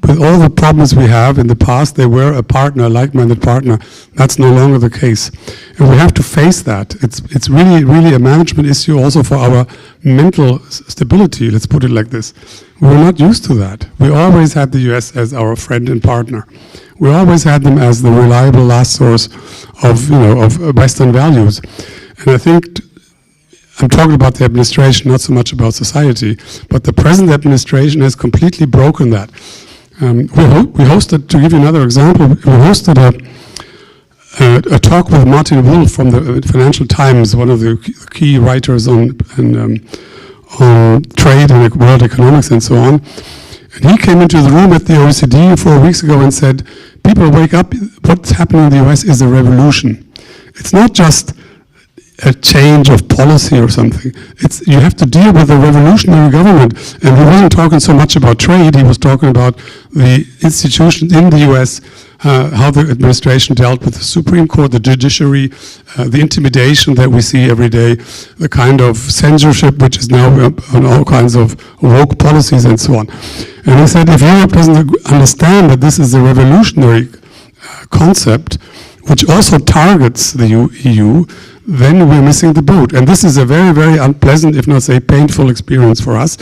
with all the problems we have in the past, they were a partner, a like-minded partner. That's no longer the case. And we have to face that. It's really, really a management issue also for our mental stability, let's put it like this. We're not used to that. We always had the US as our friend and partner. We always had them as the reliable last source of, of Western values. And I think I'm talking about the administration, not so much about society, but the present administration has completely broken that. We hosted, to give you another example, we hosted a talk with Martin Wolf from the Financial Times, one of the key writers on trade and world economics and so on. And he came into the room at the OECD 4 weeks ago and said, people wake up, what's happening in the US is a revolution. It's not just a change of policy or something. You have to deal with a revolutionary government. And he wasn't talking so much about trade, he was talking about the institutions in the US, how the administration dealt with the Supreme Court, the judiciary, the intimidation that we see every day, the kind of censorship which is now on all kinds of woke policies and so on. And he said, if Europe doesn't understand that this is a revolutionary concept, which also targets the EU, then we're missing the boat. And this is a very, very unpleasant, if not say painful experience for us.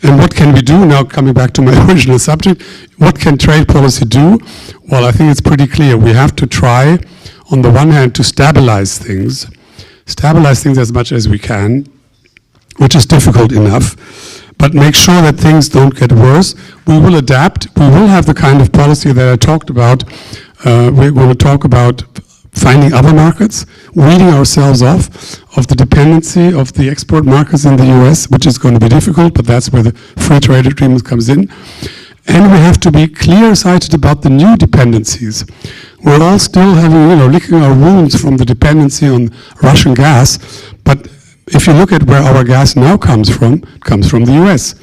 And what can we do now, coming back to my original subject, what can trade policy do? Well, I think it's pretty clear. We have to try, on the one hand, to stabilize things as much as we can, which is difficult enough, but make sure that things don't get worse. We will adapt. We will have the kind of policy that I talked about. We're going to talk about finding other markets, weaning ourselves off of the dependency of the export markets in the US, which is going to be difficult, but that's where the free trade agreement comes in. And we have to be clear-sighted about the new dependencies. We're all still having, licking our wounds from the dependency on Russian gas, but if you look at where our gas now comes from, it comes from the US.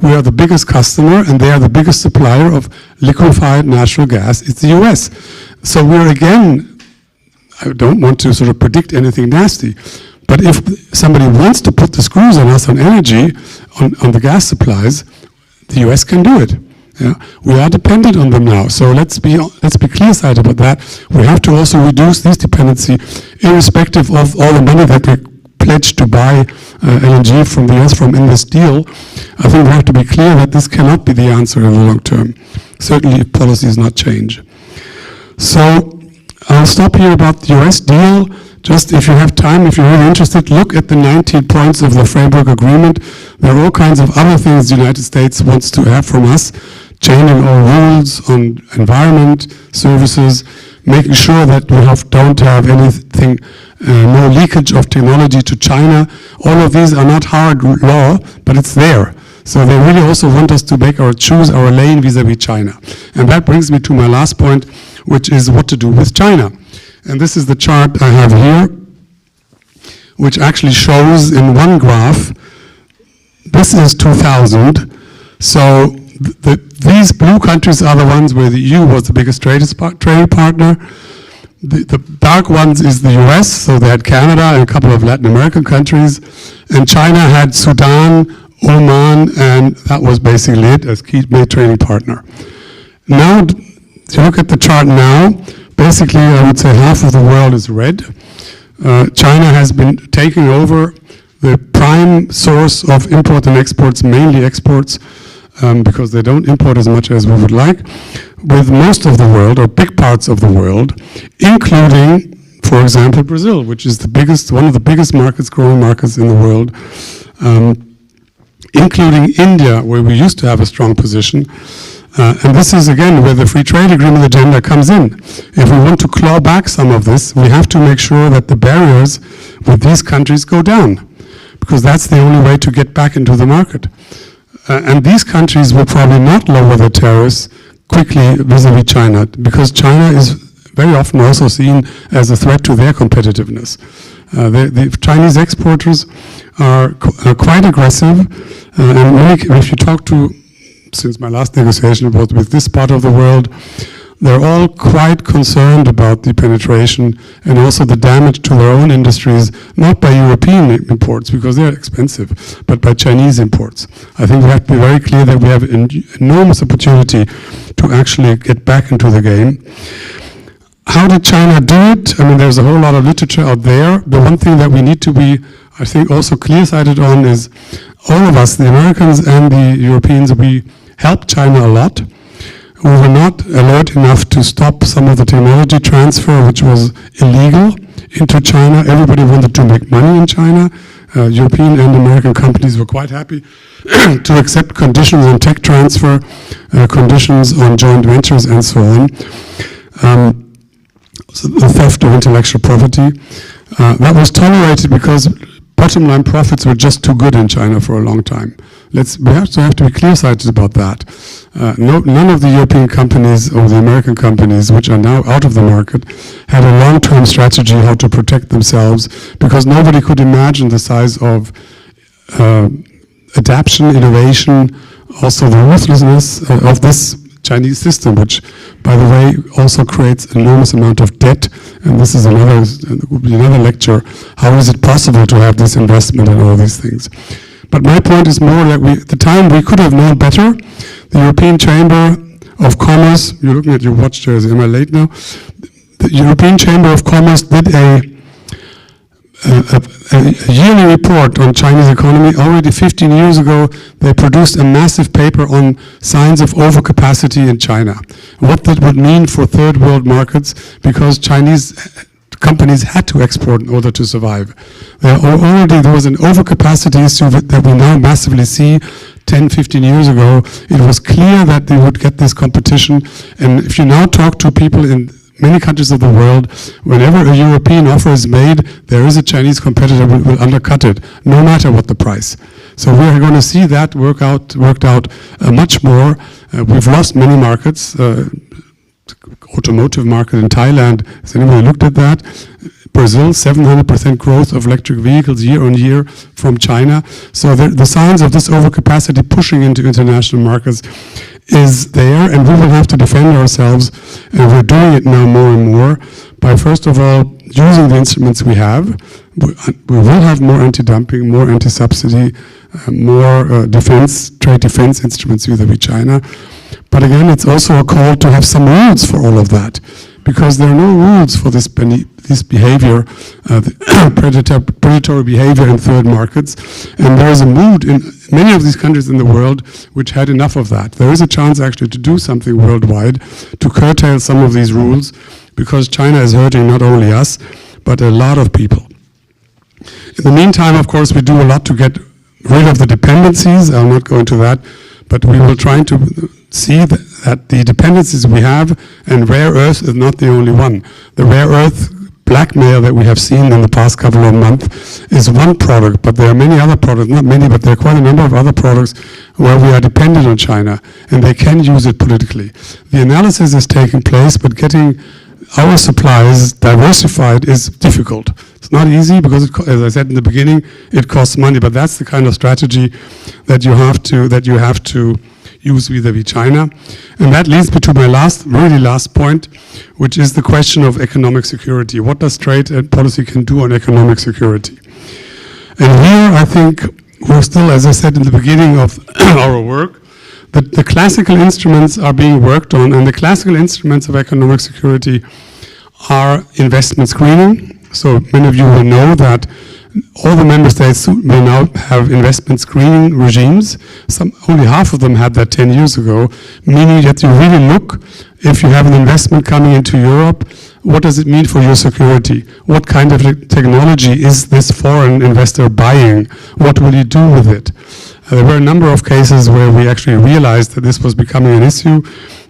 We are the biggest customer, and they are the biggest supplier of liquefied natural gas. It's the US. So we're again, I don't want to sort of predict anything nasty, but if somebody wants to put the screws on us on energy, on the gas supplies, the US can do it. Yeah? We are dependent on them now, so let's be clear-sighted about that. We have to also reduce this dependency, irrespective of all the money that we pledged to buy LNG from the US in this deal. I think we have to be clear that this cannot be the answer in the long term, certainly if policies not change. So I'll stop here about the US deal. Just if you have time, if you're really interested, look at the 19 points of the framework agreement. There are all kinds of other things the United States wants to have from us, changing our rules on environment, services, making sure that we don't have anything, no leakage of technology to China. All of these are not hard law, but it's there. So they really also want us to choose our lane vis-a-vis China. And that brings me to my last point, which is what to do with China. And this is the chart I have here, which actually shows in one graph, this is 2000. So these blue countries are the ones where the EU was the biggest trade partner. The dark ones is the US, so they had Canada and a couple of Latin American countries. And China had Sudan, Oman, and that was basically it as key trading partner. Now, if you look at the chart now, basically I would say half of the world is red. China has been taking over the prime source of import and exports, mainly exports, because they don't import as much as we would like, with most of the world, or big parts of the world, including, for example, Brazil, which is one of the biggest markets, growing markets in the world, including India, where we used to have a strong position. And this is, again, where the free trade agreement agenda comes in. If we want to claw back some of this, we have to make sure that the barriers with these countries go down, because that's the only way to get back into the market. And these countries will probably not lower their tariffs quickly vis-a-vis China, because China is very often also seen as a threat to their competitiveness. The Chinese exporters are quite aggressive, and if you talk to, since my last negotiation was with this part of the world, they're all quite concerned about the penetration and also the damage to their own industries, not by European imports, because they're expensive, but by Chinese imports. I think we have to be very clear that we have an enormous opportunity to actually get back into the game. How did China do it? I mean, there's a whole lot of literature out there. The one thing that we need to be, I think, also clear-sighted on is all of us, the Americans and the Europeans, we helped China a lot. We were not alert enough to stop some of the technology transfer, which was illegal, into China. Everybody wanted to make money in China. European and American companies were quite happy to accept conditions on tech transfer, conditions on joint ventures, and so on. So the theft of intellectual property. That was tolerated because bottom line profits were just too good in China for a long time. We have to be clear-sighted about that. None of the European companies or the American companies, which are now out of the market, had a long-term strategy how to protect themselves, because nobody could imagine the size of adaptation, innovation, also the ruthlessness of this Chinese system, which, by the way, also creates an enormous amount of debt. And this is would be another lecture. How is it possible to have this investment and all these things? But my point is more that at the time we could have known better. The European Chamber of Commerce, you're looking at your watch, Jersey, am I late now? The European Chamber of Commerce did a yearly report on Chinese economy. Already 15 years ago, they produced a massive paper on signs of overcapacity in China. What that would mean for third world markets, because Chinese companies had to export in order to survive. There was an overcapacity issue that we now massively see. 10, 15 years ago, it was clear that they would get this competition. And if you now talk to people in many countries of the world, whenever a European offer is made, there is a Chinese competitor who will undercut it, no matter what the price. So we're going to see that worked out much more. We've lost many markets. Automotive market in Thailand, has anybody looked at that? Brazil, 700% growth of electric vehicles year on year from China. So the signs of this overcapacity pushing into international markets is there, and we will have to defend ourselves, and we're doing it now more and more by, first of all, using the instruments we have. We will have more anti-dumping, more anti-subsidy, more trade defense instruments vis-à-vis China. But again, it's also a call to have some rules for all of that, because there are no rules for this behavior, predatory behavior in third markets. And there is a mood in many of these countries in the world which had enough of that. There is a chance actually to do something worldwide to curtail some of these rules, because China is hurting not only us, but a lot of people. In the meantime, of course, we do a lot to get rid of the dependencies. I'll not go into that, but we will try to see that the dependencies we have, and rare earth is not the only one. The rare earth blackmail that we have seen in the past couple of months is one product, but there are many other products, not many, but there are quite a number of other products where we are dependent on China, and they can use it politically. The analysis is taking place, but getting our supplies diversified is difficult. It's not easy because, as I said in the beginning, it costs money, but that's the kind of strategy that you have to use vis-à-vis China. And that leads me to my really last point, which is the question of economic security. What does trade and policy can do on economic security? And here I think we're still, as I said in the beginning of our work, that the classical instruments are being worked on, and the classical instruments of economic security are investment screening. So many of you will know that all the member states will now have investment screening regimes. Only half of them had that 10 years ago, meaning that you really look, if you have an investment coming into Europe, what does it mean for your security? What kind of technology is this foreign investor buying? What will you do with it? There were a number of cases where we actually realized that this was becoming an issue.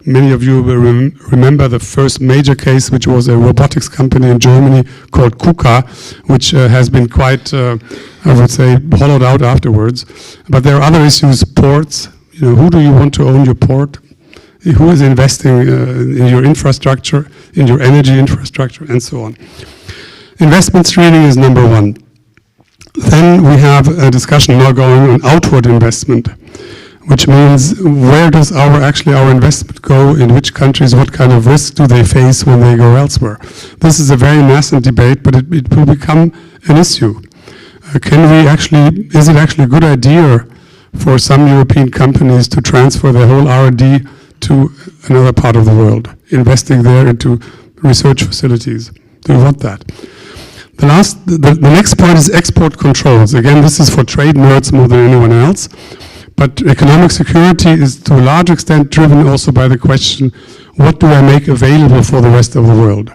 Many of you will remember the first major case, which was a robotics company in Germany called KUKA, which has been quite, I would say, hollowed out afterwards. But there are other issues, ports. Who do you want to own your port? Who is investing in your infrastructure, in your energy infrastructure, and so on. Investment screening is number one. Then we have a discussion now going on outward investment, which means where does our investment go, in which countries, what kind of risks do they face when they go elsewhere. This is a very nascent debate, but it will become an issue. Is it actually a good idea for some European companies to transfer their whole R&D to another part of the world, investing there into research facilities? Do you want that? The next point is export controls. Again, this is for trade nerds more than anyone else. But economic security is to a large extent driven also by the question, what do I make available for the rest of the world?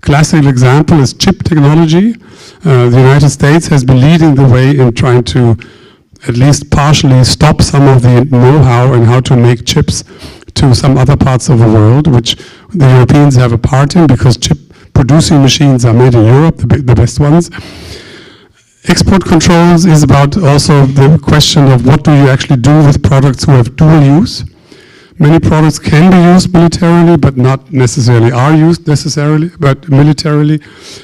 Classical example is chip technology. The United States has been leading the way in trying to at least partially stop some of the know-how and how to make chips to some other parts of the world, which the Europeans have a part in because chip producing machines are made in Europe, the best ones. Export controls is about also the question of what do you actually do with products who have dual use. Many products can be used militarily, but not necessarily are used necessarily, but militarily.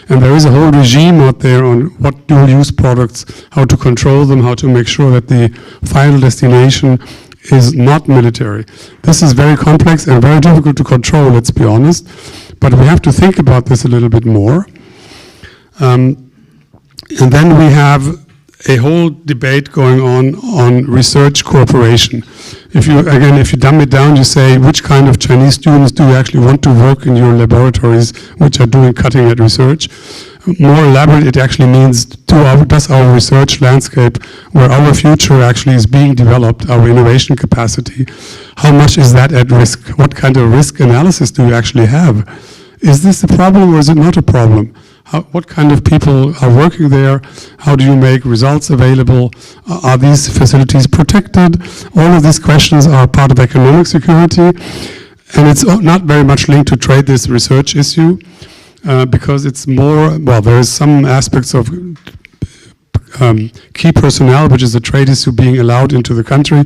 And there is a whole regime out there on what dual use products, how to control them, how to make sure that the final destination is not military. This is very complex and very difficult to control, let's be honest. But we have to think about this a little bit more. And then we have a whole debate going on research cooperation. If you dumb it down, you say, which kind of Chinese students do you actually want to work in your laboratories which are doing cutting-edge research? More elaborate, it actually means, does our research landscape, where our future actually is being developed, our innovation capacity, how much is that at risk? What kind of risk analysis do you actually have? Is this a problem or is it not a problem? What kind of people are working there? How do you make results available? Are these facilities protected? All of these questions are part of economic security, and it's not very much linked to trade, this research issue, because it's more, well, there is some aspects of key personnel, which is a trade issue being allowed into the country.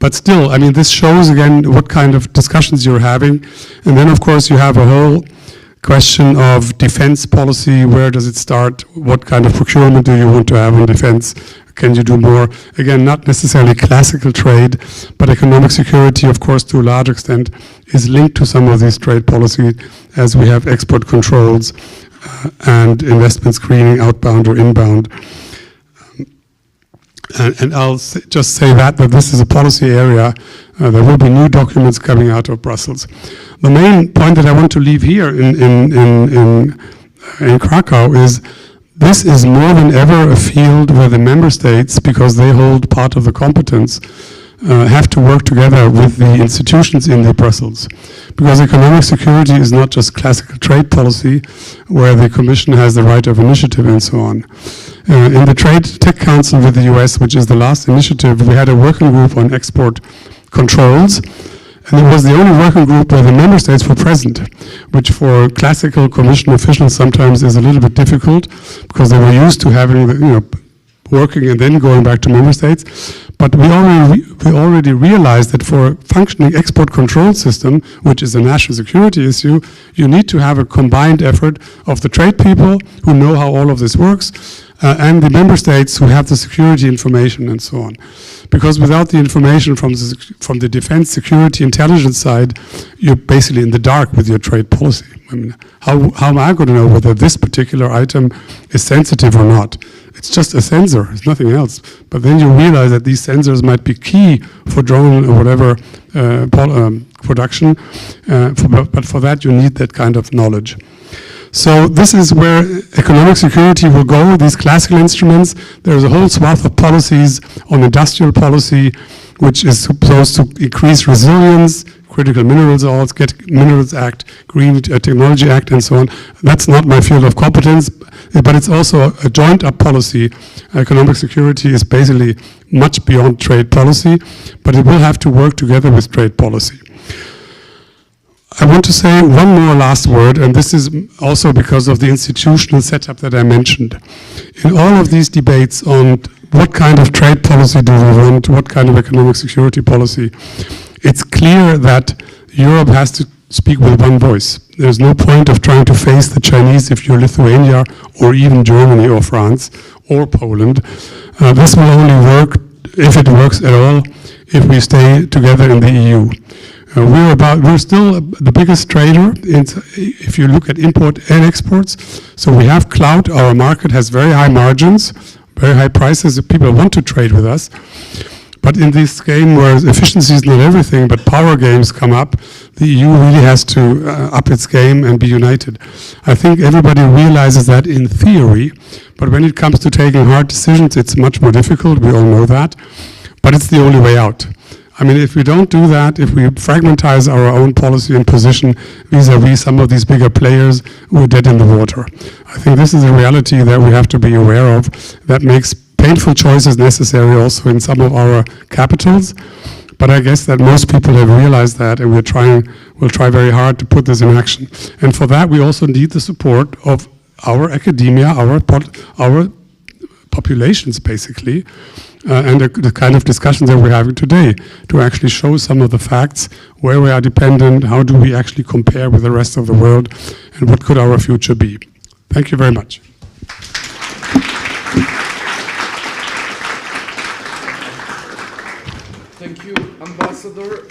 But still, I mean, this shows again what kind of discussions you're having. And then, of course, you have a whole question of defense policy. Where does it start? What kind of procurement do you want to have on defense? Can you do more? Again, not necessarily classical trade, but economic security, of course, to a large extent, is linked to some of these trade policies, as we have export controls and investment screening, outbound or inbound. And I'll just say that this is a policy area. There will be new documents coming out of Brussels. The main point that I want to leave here in Krakow is this is more than ever a field where the member states, because they hold part of the competence, have to work together with the institutions in the Brussels. Because economic security is not just classical trade policy, where the Commission has the right of initiative and so on. In the Trade Tech Council with the US, which is the last initiative, we had a working group on export controls, and it was the only working group where the member states were present, which for classical Commission officials sometimes is a little bit difficult, because they were used to having working and then going back to member states. But we already realized that for a functioning export control system, which is a national security issue, you need to have a combined effort of the trade people who know how all of this works, and the member states who have the security information and so on. Because without the information from the defense, security, intelligence side, you're basically in the dark with your trade policy. I mean, how am I going to know whether this particular item is sensitive or not? It's just a sensor, it's nothing else. But then you realize that these sensors might be key for drone or whatever production, but for that you need that kind of knowledge. So this is where economic security will go, these classical instruments. There's a whole swath of policies on industrial policy, which is supposed to increase resilience, critical minerals laws, get Minerals Act, Green Technology Act, and so on. That's not my field of competence, but it's also a joint up policy. Economic security is basically much beyond trade policy, but it will have to work together with trade policy. I want to say one more last word, and this is also because of the institutional setup that I mentioned. In all of these debates on what kind of trade policy do we want, what kind of economic security policy, it's clear that Europe has to speak with one voice. There's no point of trying to face the Chinese if you're Lithuania or even Germany or France or Poland. This will only work, if it works at all, if we stay together in the EU. We're still the biggest trader if you look at import and exports. So we have clout. Our market has very high margins, very high prices. People want to trade with us. But in this game where efficiency is not everything, but power games come up, the EU really has to up its game and be united. I think everybody realizes that in theory, but when it comes to taking hard decisions, it's much more difficult. We all know that. But it's the only way out. I mean, if we don't do that, if we fragmentize our own policy and position vis-a-vis some of these bigger players, we're dead in the water. I think this is a reality that we have to be aware of that makes painful choices necessary also in some of our capitals. But I guess that most people have realized that, and we'll try very hard to put this in action. And for that, we also need the support of our academia, our populations, basically, and the kind of discussions that we're having today to actually show some of the facts, where we are dependent, how do we actually compare with the rest of the world, and what could our future be. Thank you very much. Thank you, Ambassador.